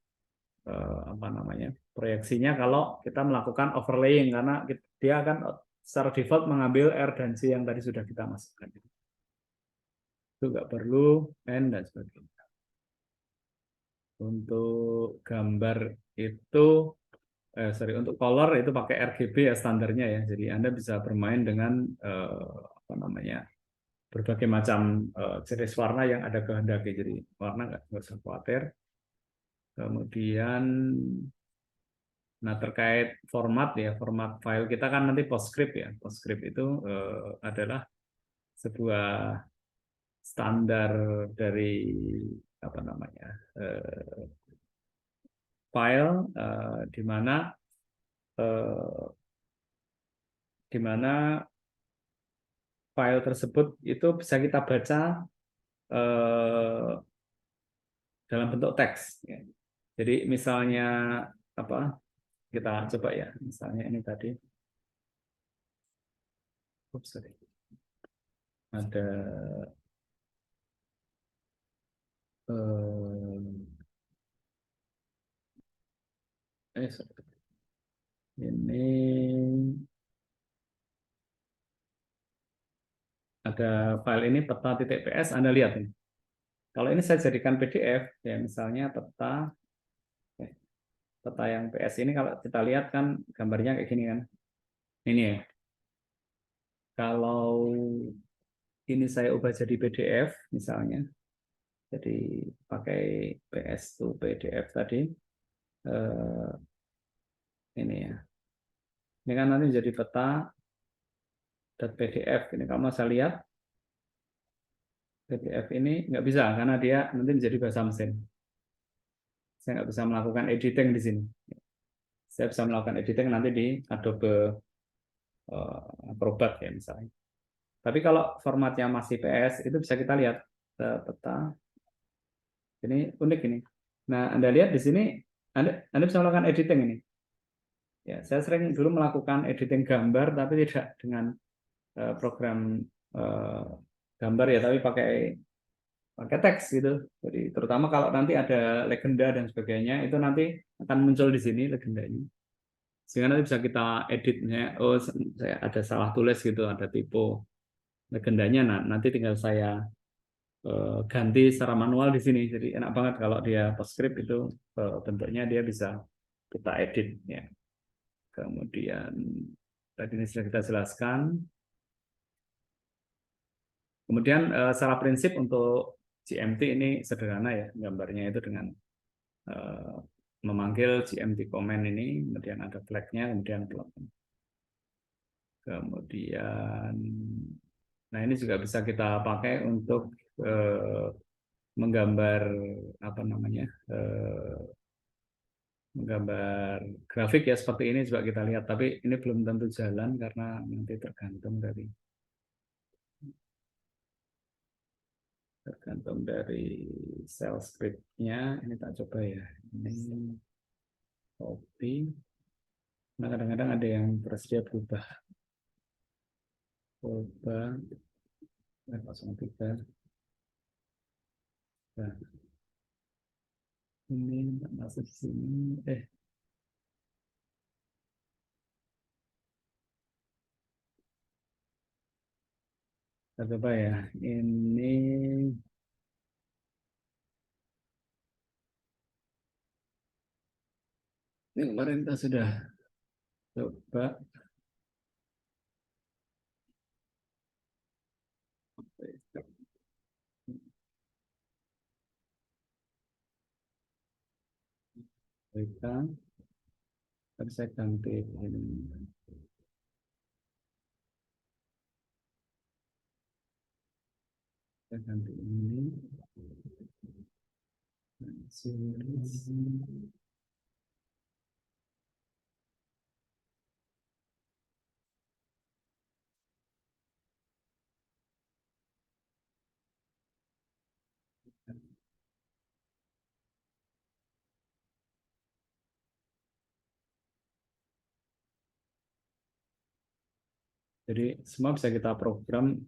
apa namanya, proyeksinya kalau kita melakukan overlaying, karena dia akan secara default mengambil R dan C yang tadi sudah kita masukkan. Itu nggak perlu N dan sebagainya. Untuk gambar itu untuk color itu pakai RGB ya standarnya ya. Jadi Anda bisa bermain dengan apa namanya, berbagai macam jenis warna yang ada kehendaki. Jadi warna nggak usah khawatir. Kemudian, nah terkait format ya, format file kita kan nanti PostScript ya. PostScript itu adalah sebuah standar dari apa namanya, file eh, di mana file tersebut itu bisa kita baca eh, dalam bentuk teks. Ya. Jadi misalnya apa? Kita coba ya. Misalnya ini tadi. Oops, sorry. Ada sorry. Ini ada file ini peta.ps, Anda lihat ini. Kalau ini saya jadikan PDF ya, misalnya peta yang PS ini, kalau kita lihat kan gambarnya kayak gini kan. Ini ya. Kalau ini saya ubah jadi PDF misalnya, jadi pakai PS to PDF tadi, ini ya. Ini kan nanti menjadi peta.pdf. Ini kalau mau saya lihat PDF ini nggak bisa karena dia nanti menjadi bahasa mesin. Saya nggak bisa melakukan editing di sini. Saya bisa melakukan editing nanti di Adobe Acrobat ya misalnya. Tapi kalau formatnya masih PS, itu bisa kita lihat peta. Ini unik ini. Nah, Anda lihat di sini, Anda bisa melakukan editing ini. Ya, saya sering dulu melakukan editing gambar, tapi tidak dengan program gambar ya, tapi pakai teks gitu. Jadi terutama kalau nanti ada legenda dan sebagainya, itu nanti akan muncul di sini legendanya. Sehingga nanti bisa kita edit, misalnya, oh saya ada salah tulis gitu, ada tipe legendanya. Nah, nanti tinggal saya ganti secara manual di sini. Jadi enak banget kalau dia PostScript itu bentuknya dia bisa kita edit ya. Kemudian tadi ini sudah kita jelaskan. Kemudian secara prinsip untuk GMT ini sederhana ya, gambarnya itu dengan memanggil GMT command ini, kemudian ada flag-nya, kemudian plot. Kemudian, nah ini juga bisa kita pakai untuk menggambar apa namanya, menggambar grafik ya seperti ini juga kita lihat. Tapi ini belum tentu jalan karena nanti tergantung dari shell script-nya. Ini tak coba ya. Ini copy. Nah kadang-kadang ada yang tersedia berubah. Coba 03. Nah, ini masuk sini. Kita coba ya. Ini kemarin kita sudah coba. Tapi saya ganti ini. Saya ganti ini. Jadi semua bisa kita program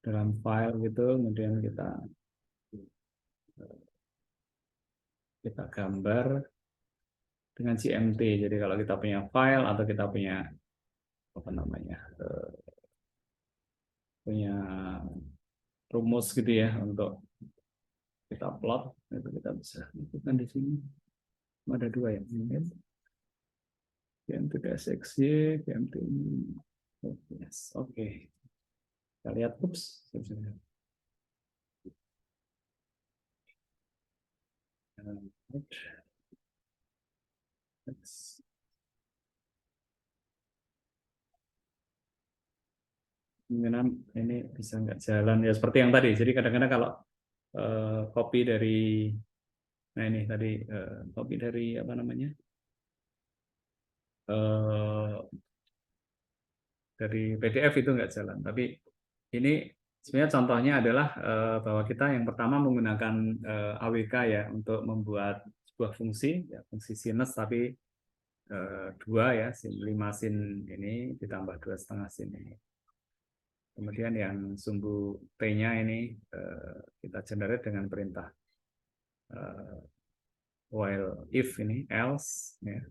dalam file gitu, kemudian kita gambar dengan GMT. Jadi kalau kita punya file atau kita punya apa namanya, punya rumus gitu ya untuk kita plot, itu kita bisa lakukan di sini. Ada dua ya, GMT DSXY, GMT ini. Yes, oke. Kita lihat, kemungkinan ini bisa nggak jalan ya seperti yang tadi. Jadi kadang-kadang kalau copy dari, nah ini tadi copy dari apa namanya, dari PDF itu nggak jalan. Tapi ini sebenarnya contohnya adalah bahwa kita yang pertama menggunakan AWK ya untuk membuat sebuah fungsi, ya, fungsi sinus tapi dua ya, 5 sin ini ditambah 2,5 sin ini. Kemudian yang sumbu T-nya ini kita generate dengan perintah while if ini else ya.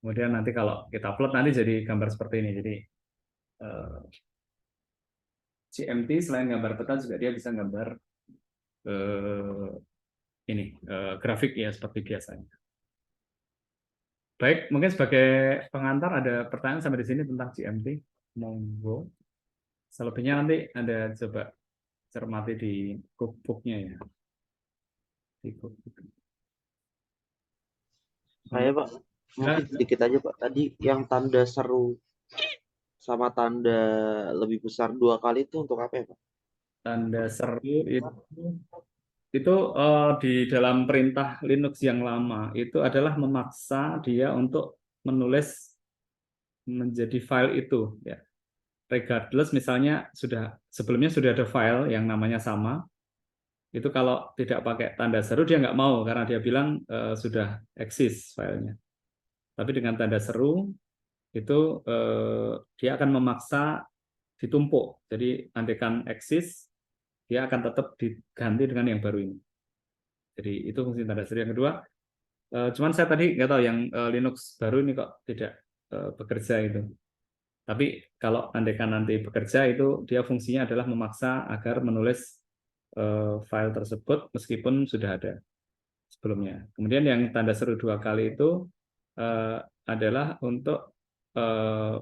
Kemudian nanti kalau kita plot nanti jadi gambar seperti ini. Jadi GMT selain gambar peta juga dia bisa gambar ini grafik ya seperti biasanya. Baik, mungkin sebagai pengantar ada pertanyaan sampai di sini tentang GMT. Monggo. Selebihnya nanti Anda coba cermati di cookbook-nya ya. Di cookbook. Saya Pak, mungkin sedikit aja Pak. Tadi yang tanda seru sama tanda lebih besar 2 kali itu untuk apa ya Pak? Tanda seru itu di dalam perintah Linux yang lama itu adalah memaksa dia untuk menulis menjadi file itu ya. Regardless misalnya sebelumnya sudah ada file yang namanya sama, itu kalau tidak pakai tanda seru dia nggak mau karena dia bilang sudah eksis filenya. Tapi dengan tanda seru itu dia akan memaksa ditumpuk. Jadi andaikan eksis dia akan tetap diganti dengan yang baru ini. Jadi itu fungsi tanda seru yang kedua. Cuman saya tadi nggak tahu yang Linux baru ini kok tidak bekerja itu. Tapi kalau andaikan nanti bekerja itu dia fungsinya adalah memaksa agar menulis file tersebut meskipun sudah ada sebelumnya. Kemudian yang tanda seru 2 kali itu adalah untuk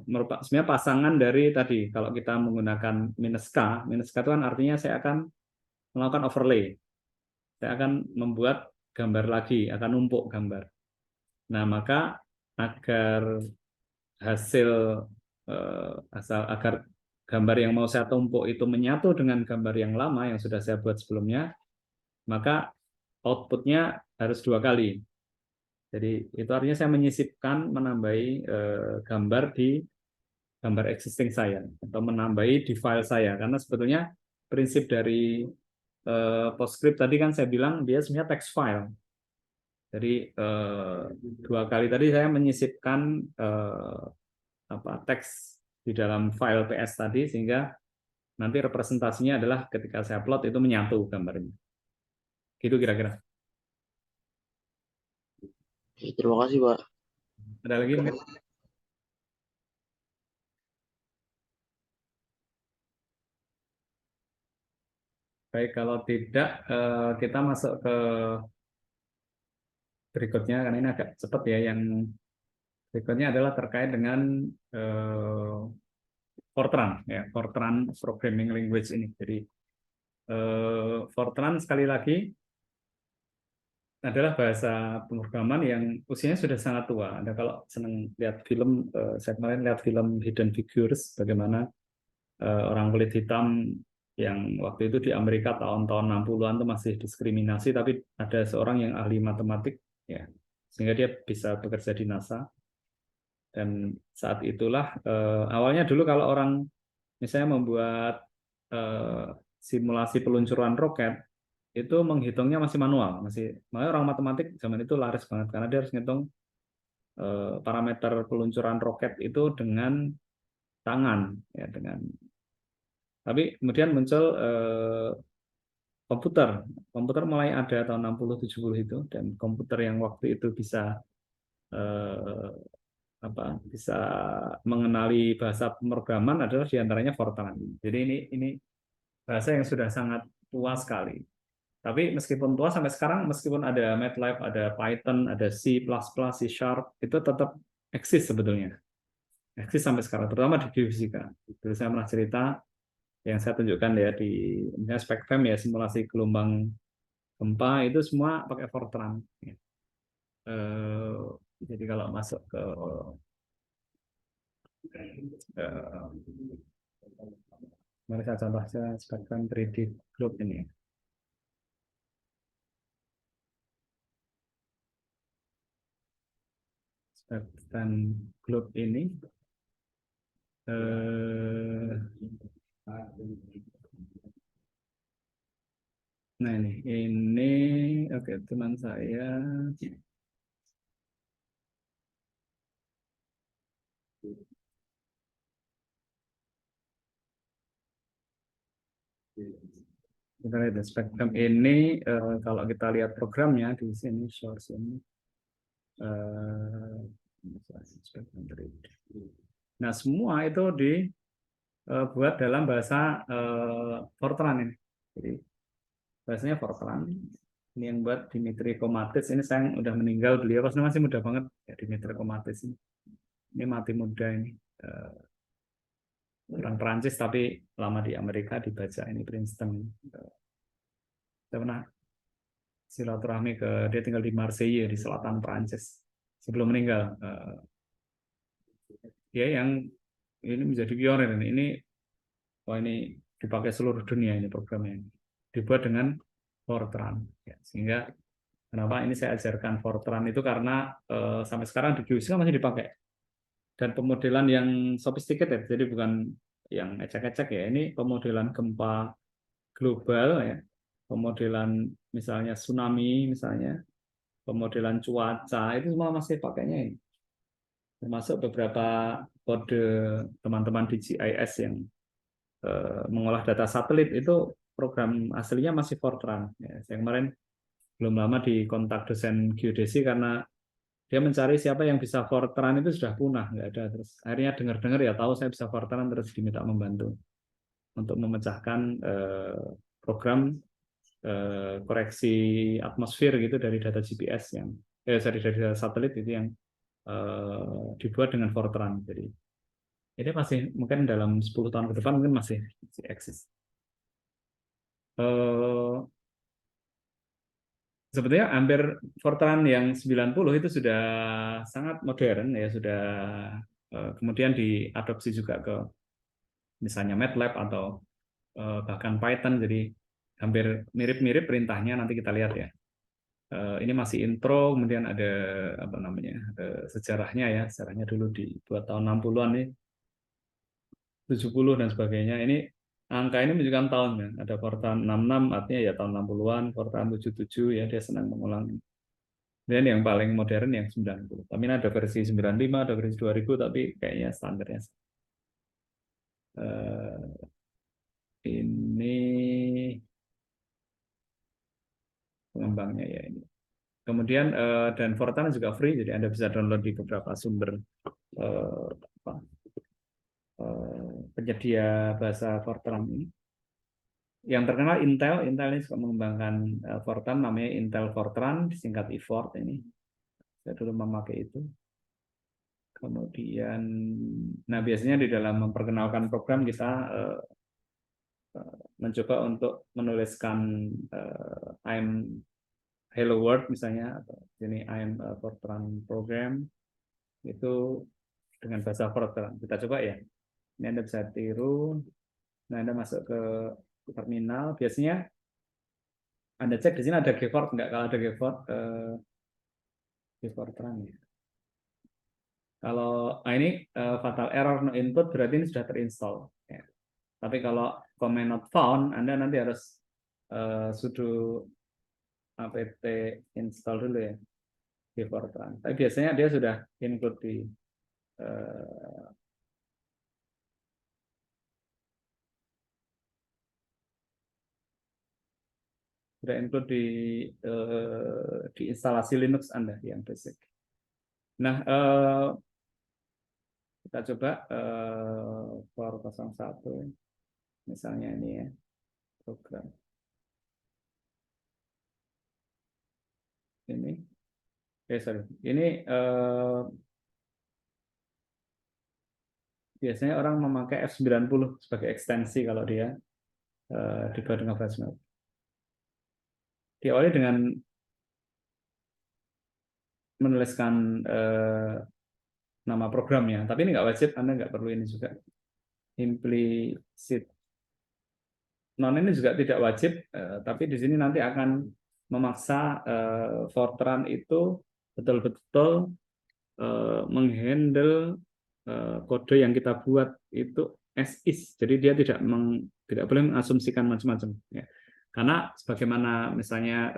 merupakan sebenarnya pasangan dari tadi. Kalau kita menggunakan minus K itu kan artinya saya akan melakukan overlay. Saya akan membuat gambar lagi, akan numpuk gambar. Nah, maka agar hasil agar gambar yang mau saya tumpuk itu menyatu dengan gambar yang lama yang sudah saya buat sebelumnya, maka outputnya harus 2 kali. Jadi itu artinya saya menyisipkan, menambahi gambar di gambar existing saya atau menambahi di file saya, karena sebetulnya prinsip dari PostScript tadi kan saya bilang dia sebenarnya text file. Jadi 2 kali tadi saya menyisipkan teks di dalam file PS tadi sehingga nanti representasinya adalah ketika saya upload itu menyatu gambarnya. Gitu kira-kira. Terima kasih, Pak. Ada lagi mungkin? Baik, kalau tidak kita masuk ke berikutnya karena ini agak cepat ya. Yang berikutnya adalah terkait dengan Fortran ya, Fortran Programming Language ini. Jadi Fortran sekali lagi adalah bahasa pemrograman yang usianya sudah sangat tua. Anda kalau senang lihat film, saya kemarin lihat film Hidden Figures, bagaimana orang kulit hitam yang waktu itu di Amerika tahun-tahun 60-an itu masih diskriminasi, tapi ada seorang yang ahli matematik, ya, sehingga dia bisa bekerja di NASA. Dan saat itulah awalnya dulu kalau orang misalnya membuat simulasi peluncuran roket, itu menghitungnya masih manual, makanya orang matematik zaman itu laris banget karena dia harus ngitung parameter peluncuran roket itu dengan tangan, ya dengan. Tapi kemudian muncul komputer mulai ada tahun 60-70 itu, dan komputer yang waktu itu bisa eh, bisa mengenali bahasa pemrograman adalah diantaranya Fortran. Jadi ini bahasa yang sudah sangat tua sekali. Tapi meskipun tua sampai sekarang, meskipun ada MATLAB, ada Python, ada C++, C Sharp, itu tetap eksis sebetulnya. Eksis sampai sekarang, terutama di geofisika. Dulu saya pernah cerita yang saya tunjukkan ya di misalnya SpecFam ya, simulasi gelombang gempa itu semua pakai Fortran. Jadi kalau masuk ke mari saya contoh saya SpecFam 3D Globe ini. SpecFam Globe ini nah ini oke, teman saya kita lihat SpecFam ini kalau kita lihat programnya di sini source ini nah semua itu dibuat dalam bahasa Fortran ini. Jadi bahasanya Fortran. Ini yang buat Dimitri Komatis, ini sayang udah meninggal beliau, pas masih muda banget ya, Dimitri Komatis ini. Ini mati muda ini. Orang Perancis tapi lama di Amerika, dibaca ini Princeton. Saya pernah silaturahmi ke dia, tinggal di Marseille di selatan Perancis sebelum meninggal. Dia yang ini menjadi pionir ini dipakai seluruh dunia ini programnya ini. Dibuat dengan Fortran ya, sehingga kenapa ini saya ajarkan Fortran itu karena sampai sekarang di geofisika masih dipakai, dan pemodelan yang sophisticated, jadi bukan yang ecek-ecek ya, ini pemodelan gempa global ya, pemodelan misalnya tsunami misalnya, pemodelan cuaca, itu semua masih pakainya ini, termasuk beberapa kode teman-teman di GIS yang mengolah data satelit, itu program aslinya masih Fortran ya. Saya kemarin belum lama di kontak dosen geodesi karena dia mencari siapa yang bisa Fortran itu sudah punah, nggak ada. Terus akhirnya dengar-dengar ya tahu saya bisa Fortran, terus diminta membantu untuk memecahkan program koreksi atmosfer gitu dari data GPS yang dari data satelit itu yang dibuat dengan Fortran. Jadi ini masih mungkin dalam 10 tahun ke depan mungkin masih eksis. Sebetulnya hampir Fortran yang 90 itu sudah sangat modern ya, sudah kemudian diadopsi juga ke misalnya MATLAB atau bahkan Python, jadi hampir mirip-mirip perintahnya, nanti kita lihat ya. Ini masih intro, kemudian ada apa namanya sejarahnya ya, sejarahnya dulu dibuat tahun 60-an nih, 70 dan sebagainya. Ini angka ini menunjukkan tahun ya. Ada Fortran 66 artinya ya tahun 60-an, Fortran 77 ya dia senang mengulang. Dan yang paling modern yang 90. Tapi ada versi 95, ada versi 2000, tapi kayaknya standarnya. Ini pengembangnya ya ini. Kemudian dan Fortran juga free, jadi Anda bisa download di beberapa sumber apa, penyedia bahasa Fortran ini. Yang terkenal Intel ini suka mengembangkan Fortran, namanya Intel Fortran, disingkat eFort ini. Saya dulu memakai itu. Kemudian, nah biasanya di dalam memperkenalkan program kita mencoba untuk menuliskan I'm Hello World misalnya, atau ini I'm Fortran program itu dengan bahasa Fortran. Kita coba ya. Ini Anda bisa tiru. Nah, Anda masuk ke terminal. Biasanya Anda cek di sini ada GeFort nggak? Kalau ada GeFort, Fortran ya. Kalau ini fatal error no input berarti ini sudah terinstall. Ya. Tapi kalau command not found, Anda nanti harus sudo apt install dulu ya di Fortran. Tapi biasanya dia sudah include di sudah include di instalasi Linux Anda yang basic. Nah, kita coba for 01 misalnya ini ya program ini. Sorry, ini biasanya orang memakai F90 sebagai ekstensi kalau dia dibuat dengan FlashMap. Diawali dengan menuliskan nama programnya, tapi ini nggak wajib, Anda nggak perlu ini juga. Implicit non ini juga tidak wajib, tapi di sini nanti akan memaksa Fortran itu betul-betul menghandle kode yang kita buat itu as is. Jadi dia tidak boleh mengasumsikan macam-macam. Ya. Karena sebagaimana misalnya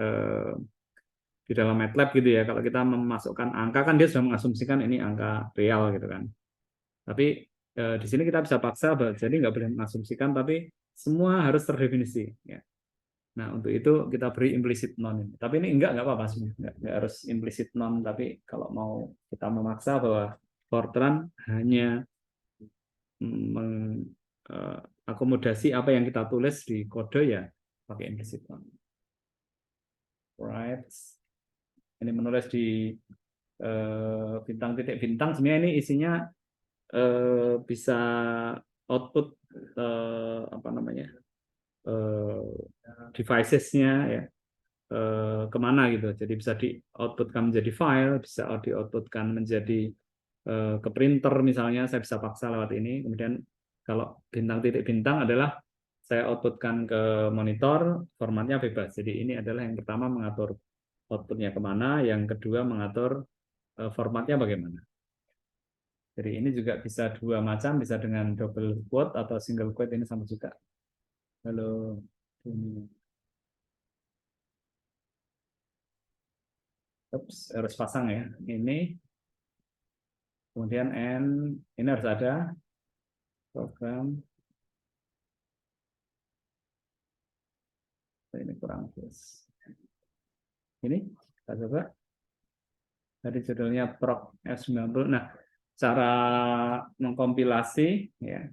di dalam MATLAB gitu ya, kalau kita memasukkan angka kan dia sudah mengasumsikan ini angka real gitu kan. Tapi di sini kita bisa paksa, jadi nggak boleh mengasumsikan, tapi semua harus terdefinisi. Ya. Nah, untuk itu kita beri implicit non. Tapi ini enggak apa-apa semua. Enggak harus implicit non, tapi kalau mau kita memaksa bahwa Fortran hanya mengakomodasi apa yang kita tulis di kode ya pakai implicit non. Right. Ini menulis di bintang titik bintang, sebenarnya ini isinya bisa output apa namanya devices-nya ya kemana gitu. Jadi bisa di outputkan menjadi file, bisa di outputkan menjadi ke printer misalnya, saya bisa paksa lewat ini. Kemudian kalau bintang titik bintang adalah saya outputkan ke monitor, formatnya bebas. Jadi ini adalah yang pertama mengatur outputnya kemana, yang kedua mengatur formatnya bagaimana. Jadi ini juga bisa dua macam, bisa dengan double quote atau single quote, ini sama juga. Halo. Ups, harus pasang ya. Ini kemudian N ini harus ada program. Ini kurang plus. Ini kita coba. Tadi judulnya proc F90. Nah, cara mengkompilasi ya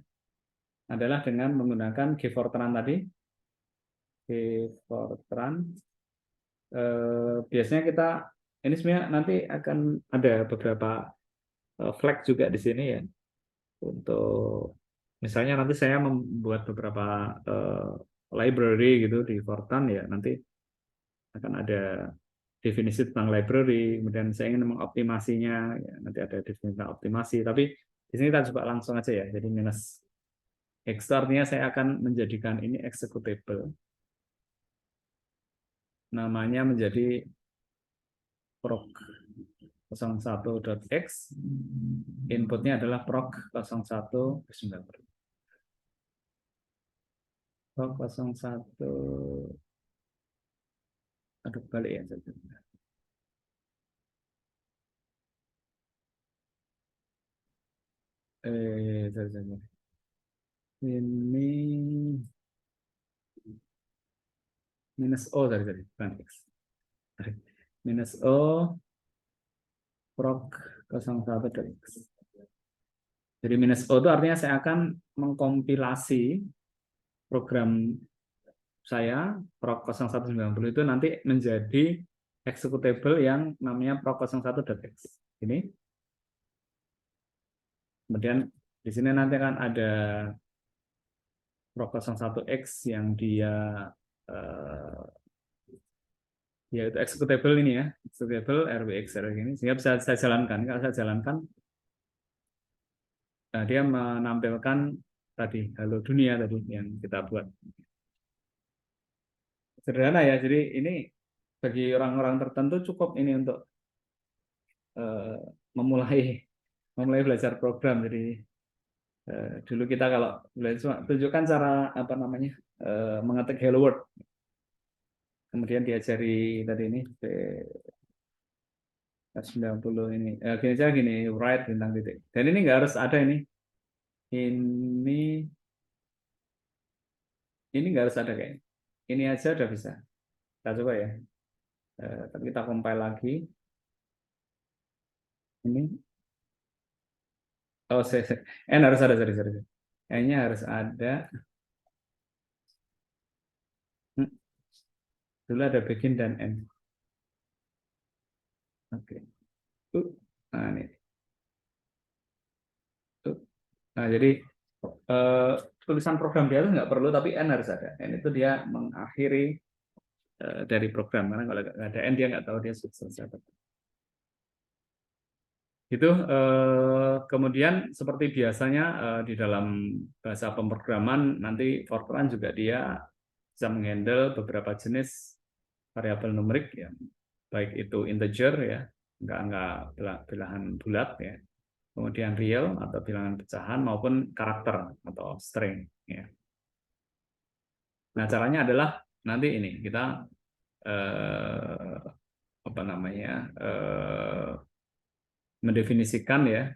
adalah dengan menggunakan G-Fortran tadi. G-Fortran. Biasanya kita ini sebenarnya nanti akan ada beberapa flag juga di sini ya untuk misalnya nanti saya membuat beberapa library gitu di Fortran ya nanti akan ada definisi tentang library, kemudian saya ingin mengoptimasinya, ya, nanti ada definisi tentang optimasi. Tapi di sini kita coba langsung aja ya. Jadi minus X artinya saya akan menjadikan ini executable. Namanya menjadi proc01.x. Inputnya adalah proc01.90. Proc01. Aduh, balik ya. Sorry. Ini minus O tadi, bukan X. Minus O proc 01.x. Jadi minus O itu artinya saya akan mengkompilasi program saya proc 0190 itu nanti menjadi executable yang namanya proc01.x. Ini. Kemudian di sini nanti akan ada proc01x yang dia yaitu executable ini ya, executable RWX ini sehingga bisa saya jalankan. Kalau saya jalankan, nah dia menampilkan tadi halo dunia tadi yang kita buat. Sederhana ya, jadi ini bagi orang-orang tertentu cukup ini untuk uh, memulai belajar program. Jadi dulu kita kalau belajar tunjukkan cara apa namanya mengetik hello world, kemudian diajari tadi ini 90 ini gini aja gini write bintang titik, dan ini nggak harus ada ini nggak harus ada kayak ini aja udah bisa. Kita coba ya, tapi kita compile lagi ini. Oh, N harus ada, sorry. N-nya harus ada. Dulu ada begin dan end. Oke. Nah, ini. Nah, jadi tulisan program dia itu nggak perlu, tapi N harus ada. N itu dia mengakhiri dari program. Karena kalau nggak ada N, dia nggak tahu dia sukses apa. Itu kemudian seperti biasanya di dalam bahasa pemrograman nanti Fortran juga dia bisa menghandle beberapa jenis variabel numerik ya, baik itu integer ya, enggak bilangan bulat ya, kemudian real atau bilangan pecahan maupun karakter atau string ya. Nah, caranya adalah nanti ini kita apa namanya mendefinisikan ya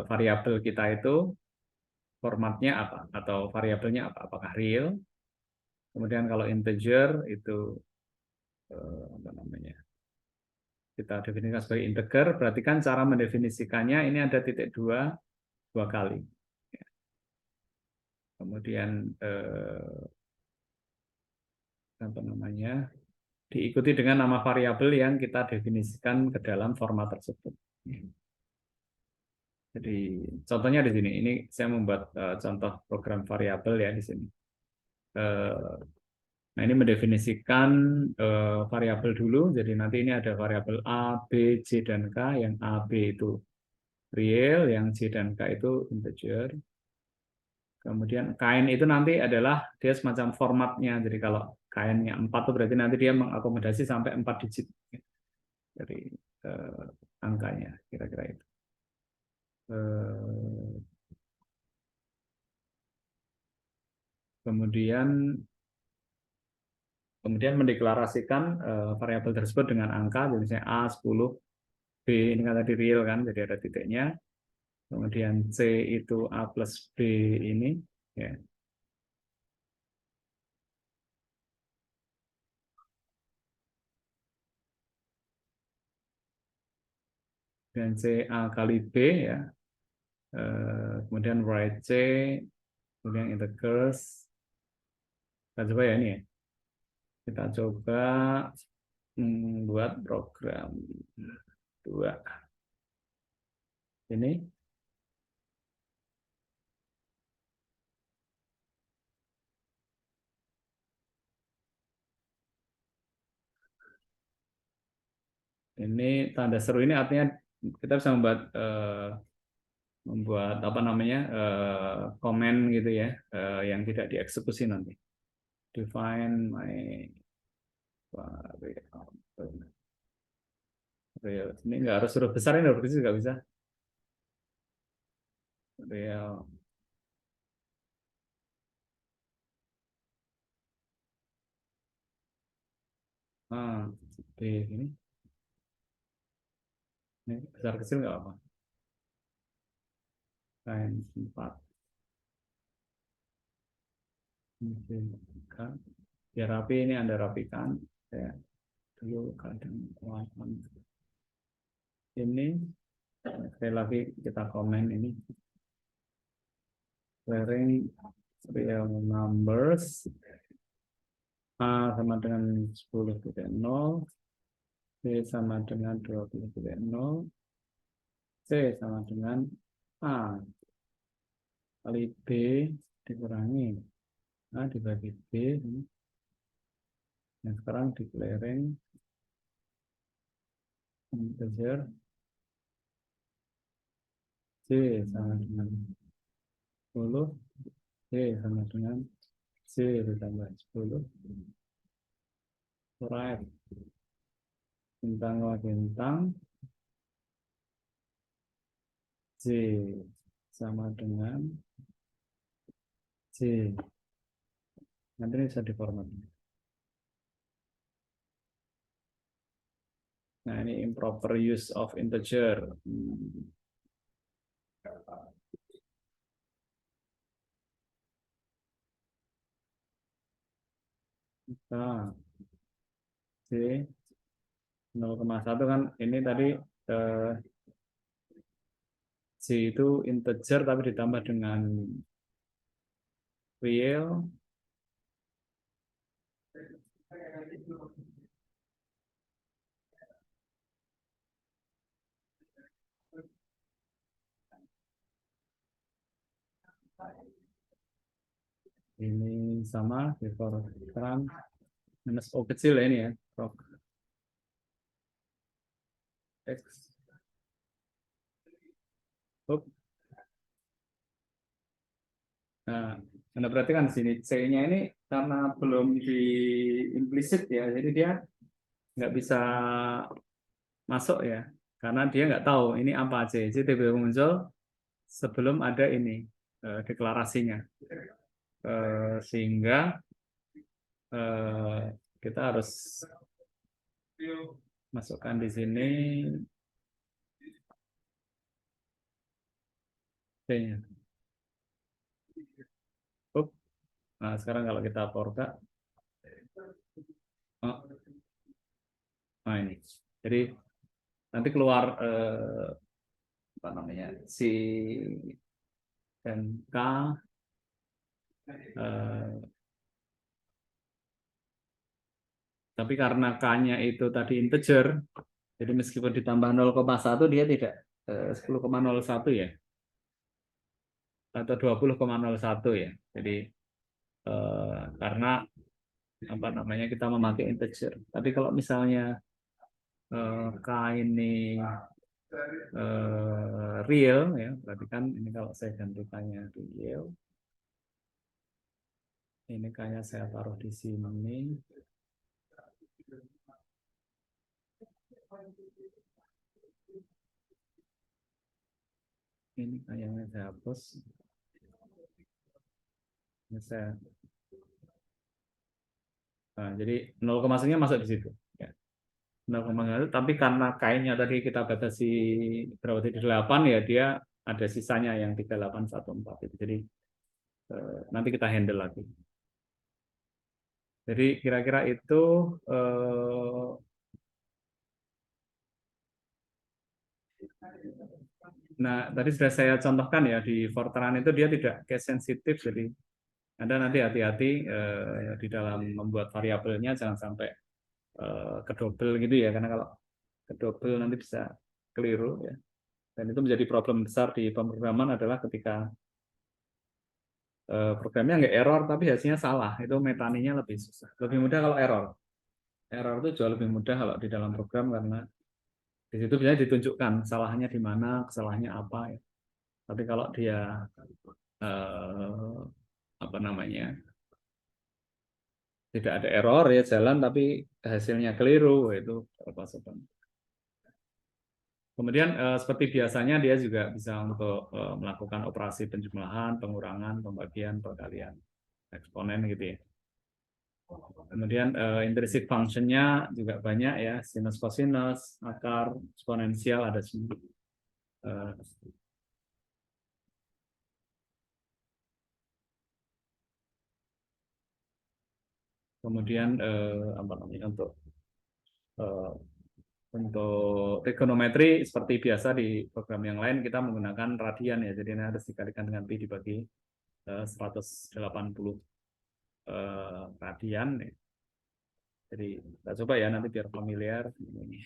variabel kita itu formatnya apa atau variabelnya apa, apakah real, kemudian kalau integer itu apa namanya kita definisikan sebagai integer, berarti kan cara mendefinisikannya ini ada titik dua kali. Kemudian apa namanya diikuti dengan nama variabel yang kita definisikan ke dalam format tersebut. Jadi contohnya di sini, ini saya membuat contoh program variabel ya di sini. Nah, ini mendefinisikan variabel dulu. Jadi nanti ini ada variabel A, B, C, dan K. Yang A, B itu real, yang C dan K itu integer. Kemudian KN itu nanti adalah dia semacam formatnya. Jadi kalau KN-nya 4 itu berarti nanti dia mengakomodasi sampai 4 digit dari angkanya, kira-kira itu. Kemudian mendeklarasikan variabel tersebut dengan angka, jadi misalnya A 10, B ini kan tadi real kan, jadi ada titiknya. Kemudian C itu A plus B ini, ya. Dengan C A kali B ya. Kemudian right C, kemudian integers. Kita coba ya ini ya. Kita coba buat program 2. Ini tanda seru ini artinya kita bisa membuat apa namanya komen gitu ya yang tidak dieksekusi nanti. Define my real. Ini nggak harus huruf besar, ini huruf kecil nggak bisa. Real. B ini besar kecil nggak apa. Kain 4. Kan biar rapi, ini Anda rapikan ya. Dulu kadang ini sekali lagi kita komen ini clearing real numbers A sama dengan 10,0, B sama dengan 20,0, C sama dengan A kali B dikurangi A dibagi B. Nah, sekarang declaring integer C sama dengan 10, C sama dengan C ditambah 10, right bintang C sama dengan C. Nanti ini bisa diformat. Nah, ini improper use of integer. Nah, C 0,1 kan ini tadi C itu integer tapi ditambah dengan real. Ini sama sekarang minus O kecil ya ini ya. X. Nah, Anda perhatikan di sini C-nya ini karena belum di implisit ya, jadi dia nggak bisa masuk ya, karena dia nggak tahu ini apa C. C tiba-tiba muncul sebelum ada ini deklarasinya, sehingga kita harus masukkan di sini C-nya. Nah, sekarang kalau kita format, nah ini, jadi nanti keluar apa namanya C dan K. Tapi karena K-nya itu tadi integer, jadi meskipun ditambah 0,1 dia tidak 10,01 ya, atau 20,01 ya. Jadi karena apa namanya kita memakai integer. Tapi kalau misalnya K ini real ya, berarti kan ini kalau saya gantikannya real, ini K-nya saya taruh di sini. Ini kayaknya saya hapus. Ini saya. Nah, jadi 0,1-nya masuk di situ. Ya. 0,1, tapi karena kainnya tadi kita batasi berapa tadi 8 ya, dia ada sisanya yang 3814 itu. Jadi nanti kita handle lagi. Jadi kira-kira itu Nah, tadi sudah saya contohkan ya di Fortran itu dia tidak case sensitif, jadi Anda nanti hati-hati di dalam membuat variabelnya jangan sampai kedobel gitu ya, karena kalau kedobel nanti bisa keliru ya. Dan itu menjadi problem besar di pemrograman adalah ketika programnya nggak error tapi hasilnya salah, itu metaninya lebih susah. Lebih mudah kalau error. Error itu jauh lebih mudah kalau di dalam program karena di situ biasanya ditunjukkan salahnya di mana, kesalahannya apa ya. Tapi kalau dia eh, apa namanya tidak ada error ya jalan tapi hasilnya keliru itu apa. Kemudian seperti biasanya dia juga bisa untuk melakukan operasi penjumlahan, pengurangan, pembagian, perkalian eksponen gitu ya. Kemudian intrinsic function-nya juga banyak ya, sinus cosinus, akar, eksponensial ada semua. Eh, Kemudian apa namanya eh, untuk trigonometri seperti biasa di program yang lain kita menggunakan radian ya, jadi ini harus dikalikan dengan pi dibagi 180 radian. Jadi kita coba ya nanti biar familiar. Ini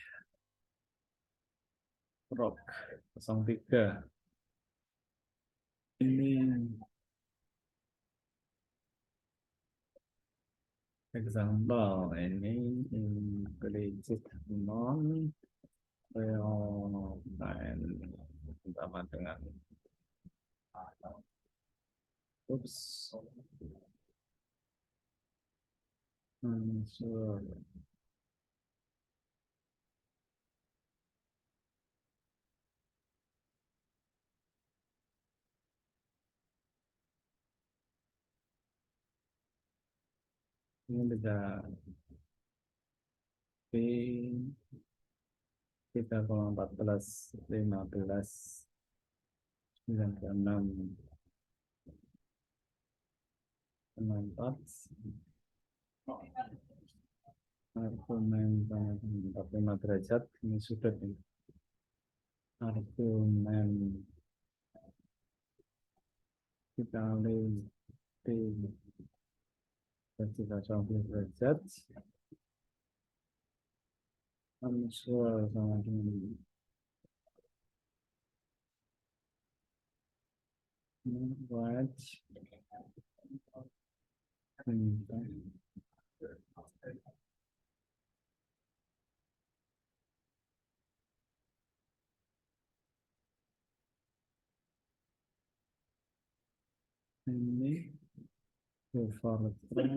Rock 03. Ini example ini implicit non real time sama dengan oops unsur ini bisa P 3,14 15 96 4 argumen 45 derajat ini sudut ini. Argumen dikali P 3,20 derajat unsur sama dengan right ini Fortran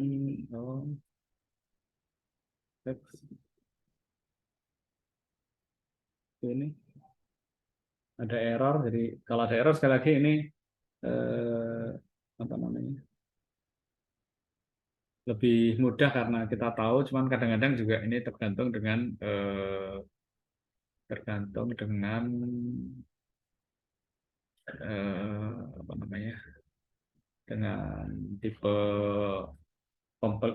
X ini ada error, jadi kalau ada error sekali lagi ini apa namanya lebih mudah karena kita tahu, cuman kadang-kadang juga ini tergantung dengan apa namanya dengan tipe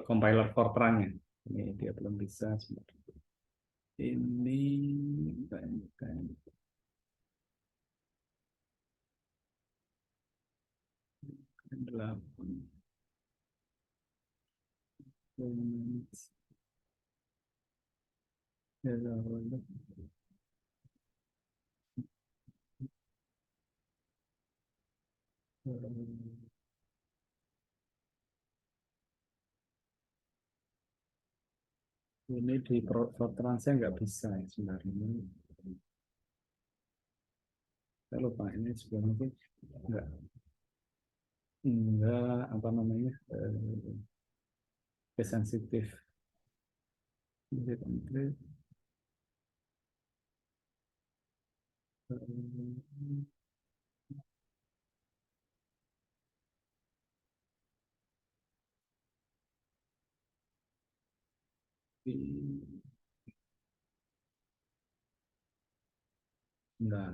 compiler Fortran-nya. Ini dia belum bisa sebenarnya. Ini kan 8 ini di Fortran saya nggak bisa ya sebenarnya. Saya lupa ini sebenarnya enggak apa namanya sensitif. Nah,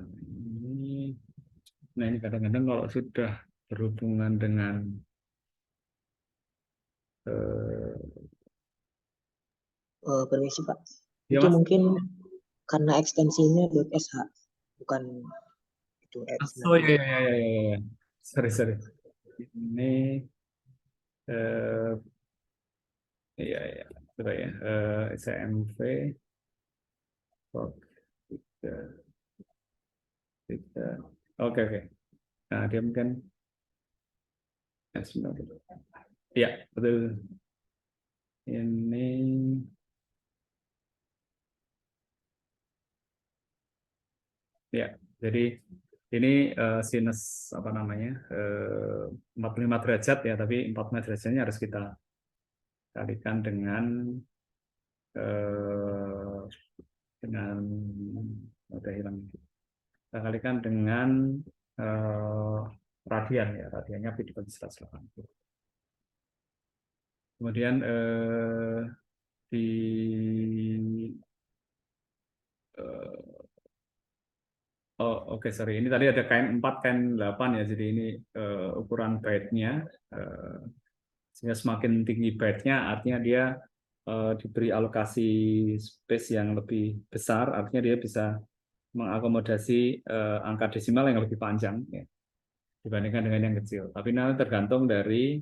ini kadang-kadang kalau sudah berhubungan dengan Permisi Pak, ya itu Mas, mungkin karena ekstensinya .sh. bukan itu ads. Oh ya. Sorry. Ini eh iya ya. Coba ya. SMV Box tiga. Oke. Nah, dia mungkin ya, betul. Ini ya, jadi ini sinus apa namanya 45 derajat ya, tapi 45 derajatnya harus kita kalikan eh, dengan udah hilang. Kita kalikan dengan eh, radian ya, radiannya pi dibagi 180. Kemudian di eh, sorry. Ini tadi ada kain 4, kain 8 ya. Jadi ini ukuran byte-nya. Sehingga semakin tinggi byte-nya, artinya dia diberi alokasi space yang lebih besar. Artinya dia bisa mengakomodasi angka desimal yang lebih panjang ya, dibandingkan dengan yang kecil. Tapi nanti tergantung dari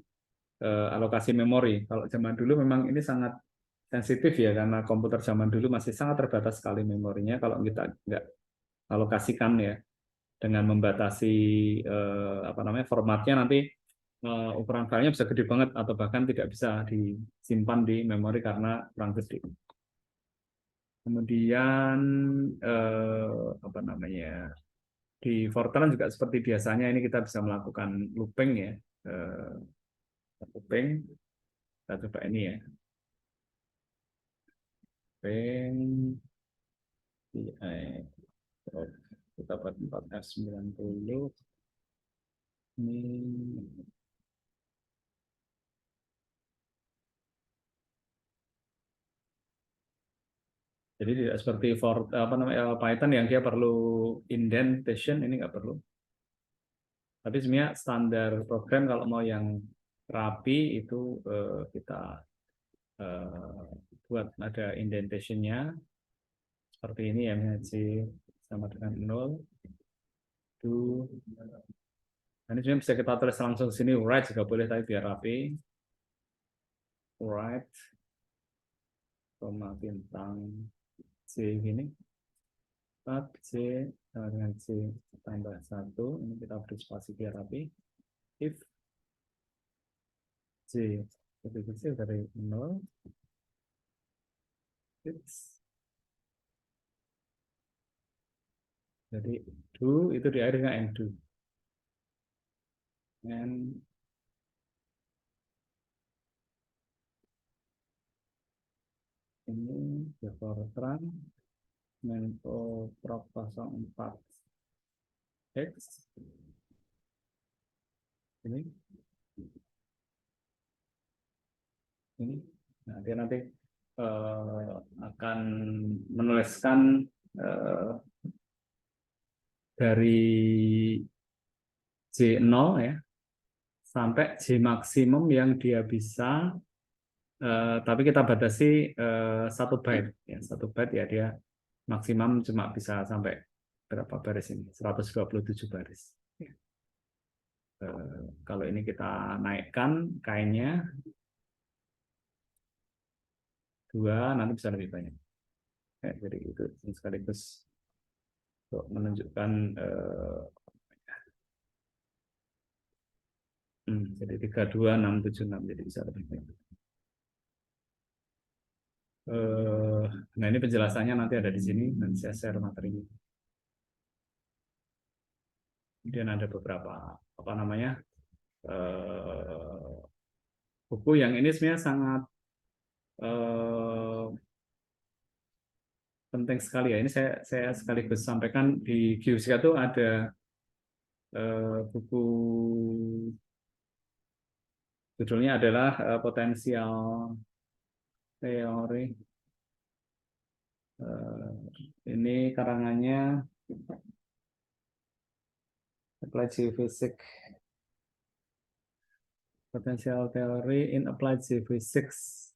alokasi memori. Kalau zaman dulu memang ini sangat sensitif ya, karena komputer zaman dulu masih sangat terbatas sekali memorinya. Kalau kita nggak alokasikan ya, dengan membatasi apa namanya formatnya, nanti ukuran filenya bisa gede banget atau bahkan tidak bisa disimpan di memori karena kurang gede. Kemudian apa namanya di Fortran juga seperti biasanya ini kita bisa melakukan looping ya, looping. Kita coba ini ya, looping kita buat 4F90 ini. Jadi tidak seperti apa namanya Python yang dia perlu indentation, ini nggak perlu. Tapi sebenarnya standar program kalau mau yang rapi itu kita buat ada indentation-nya seperti ini ya, C sama dengan 0, do. Ini sebenarnya bisa kita tulis langsung sini, write juga boleh, tapi biar rapi. Write, bintang C gini. C sama dengan C tambah 1. Ini kita beri spasi biar rapi. If C lebih kecil dari 0, jadi do itu diakhiri dengan and do. And ini Fortran Menko Prop 04 X ini nah dia nanti akan menuliskan dari J0 ya sampai J maksimum yang dia bisa, tapi kita batasi 1 byte ya, 1 byte ya, dia maksimum cuma bisa sampai berapa baris ini, 127 baris. Kalau ini kita naikkan kainnya 2, nanti bisa lebih banyak. Jadi itu sekaligus untuk menunjukkan jadi 32676, jadi bisa lebih banyak. Nah ini penjelasannya nanti ada di sini, nanti saya share materinya. Kemudian ada beberapa apa namanya buku yang ini sebenarnya sangat penting sekali ya. Ini saya sekaligus sampaikan di Geosia itu ada buku judulnya adalah potensial teori. Ini karangannya Applied Geophysics, Potential Theory in Applied Geophysics.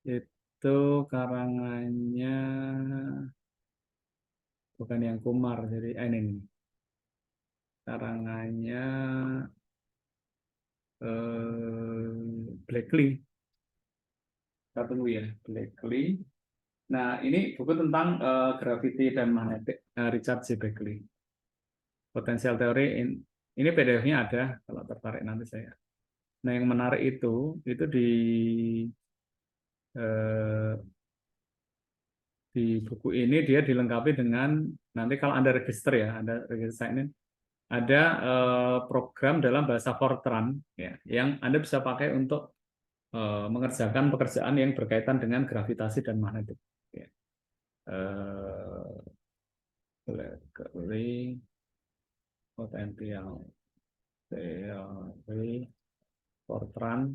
Itu karangannya bukan yang Kumar. Jadi ini nih. Karangannya Blakely. Kita tunggu ya, Blakely. Nah, ini buku tentang gravity dan magnetic, Richard J. Blakely. Potensial teori, ini PDF-nya ada, kalau tertarik nanti saya. Nah, yang menarik itu eh, di buku ini dia dilengkapi dengan, nanti kalau Anda register ya, Anda register ini, ada program dalam bahasa Fortran ya, yang Anda bisa pakai untuk mengerjakan pekerjaan yang berkaitan dengan gravitasi dan magnetik. Ya. Blakely, potensial teori Fortran.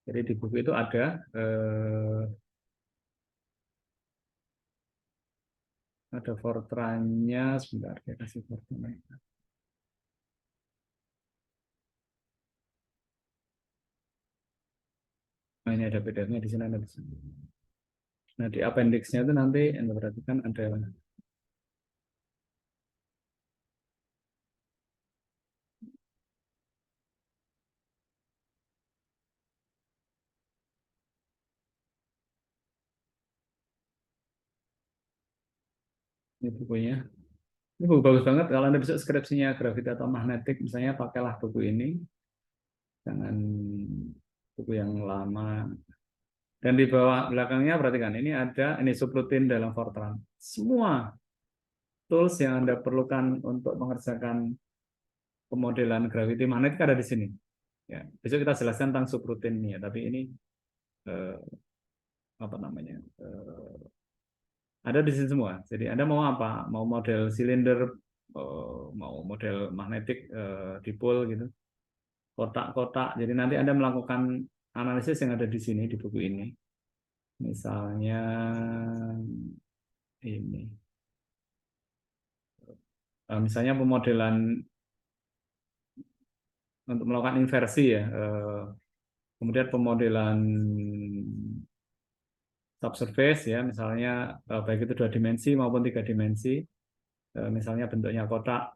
Jadi di buku itu ada Fortran-nya, sebentar saya kasih Fortran. Nah, ini ada PDF-nya di sini, ada di sini. Nah, di appendix-nya itu nanti Anda perhatikan ada ini bukunya. Ini buku bagus banget. Kalau Anda bisa skripsinya graviti atau magnetik, misalnya pakailah buku ini. Jangan buku yang lama. Dan di bawah belakangnya perhatikan, ini ada ini subrutin dalam Fortran. Semua tools yang Anda perlukan untuk mengerjakan pemodelan graviti magnetik ada di sini. Ya, besok kita jelaskan tentang subrutinnya, tapi ini apa namanya? Ada di sini semua. Jadi Anda mau apa? Mau model silinder, mau model magnetik dipol gitu, kotak-kotak. Jadi nanti Anda melakukan analisis yang ada di sini di buku ini. Misalnya ini, misalnya pemodelan untuk melakukan inversi ya, kemudian pemodelan subsurface ya, misalnya baik itu 2 dimensi maupun 3 dimensi, misalnya bentuknya kotak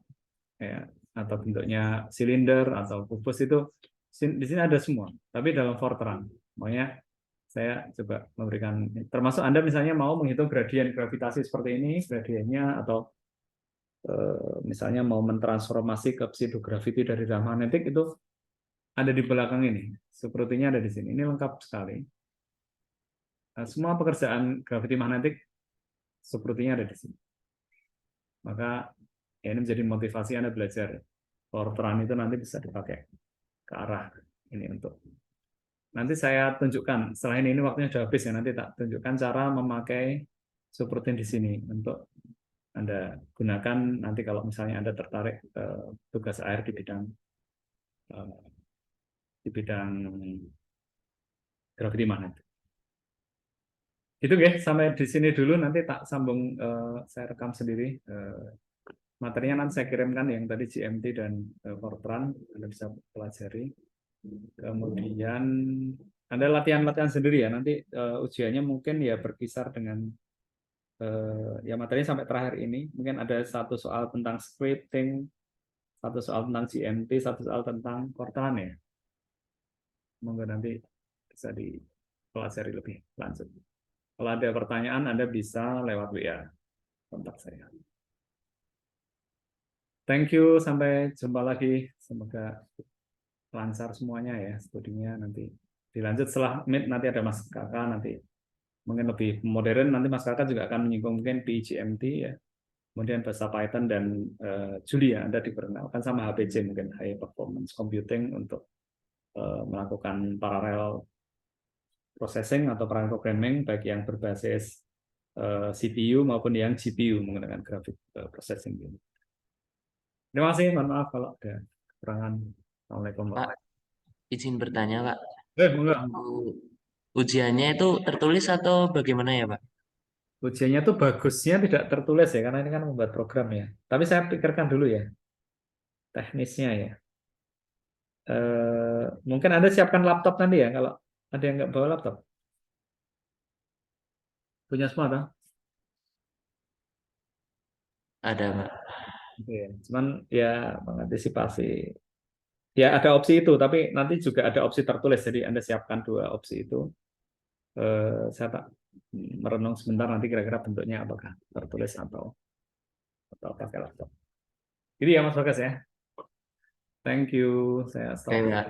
ya, atau bentuknya silinder atau kubus, itu di sini ada semua, tapi dalam Fortran. Makanya saya coba memberikan, termasuk Anda misalnya mau menghitung gradien gravitasi seperti ini, gradiennya, atau misalnya mau mentransformasi ke pseudogravity dari dalam magnetik, itu ada di belakang ini. Sepertinya ada di sini. Ini lengkap sekali. Nah, semua pekerjaan gravity magnetik sepertinya ada di sini. Maka ya ini menjadi motivasi Anda belajar. Fortran itu nanti bisa dipakai ke arah ini untuk. Nanti saya tunjukkan, setelah ini waktunya sudah habis ya, nanti tak tunjukkan cara memakai subroutine di sini untuk Anda gunakan nanti kalau misalnya Anda tertarik tugas akhir di bidang gravity magnetic. Itu guys, sampai di sini dulu, nanti tak sambung, saya rekam sendiri materinya, nanti saya kirimkan yang tadi GMT dan Fortran, Anda bisa pelajari. Kemudian Anda latihan-latihan sendiri ya, nanti ujiannya mungkin ya berkisar dengan ya materinya sampai terakhir ini, mungkin ada 1 soal tentang scripting, 1 soal tentang GMT, 1 soal tentang Fortran ya. Semoga nanti bisa dipelajari lebih lanjut. Kalau ada pertanyaan, Anda bisa lewat WA kontak saya. Thank you, sampai jumpa lagi. Semoga lancar semuanya ya studinya. Nanti dilanjut setelah Meet, nanti ada Mas Kakak, nanti mungkin lebih modern, nanti Mas Kakak juga akan menyinggung mungkin PGMT ya. Kemudian bahasa Python dan Julia, Anda diperkenalkan sama HPC, mungkin High Performance Computing, untuk melakukan parallel processing atau parallel programming, baik yang berbasis CPU maupun yang GPU menggunakan graphic processing. Terima kasih, mohon maaf kalau ada kekurangan. Assalamualaikum. Pak, izin bertanya, Pak. Enggak. Ujiannya itu tertulis atau bagaimana ya, Pak? Ujiannya tuh bagusnya tidak tertulis ya, karena ini kan membuat program ya. Tapi saya pikirkan dulu ya, teknisnya ya. Mungkin Anda siapkan laptop nanti ya, kalau ada yang nggak bawa laptop. Punya semua, toh? ada Mbak. Oke, cuman ya mengantisipasi. Ya ada opsi itu, tapi nanti juga ada opsi tertulis. Jadi Anda siapkan dua opsi itu. Saya tak merenung sebentar nanti kira-kira bentuknya apakah tertulis atau pakai laptop. Jadi ya Mas Bagas ya. Thank you. Saya Oke stop. Mbak.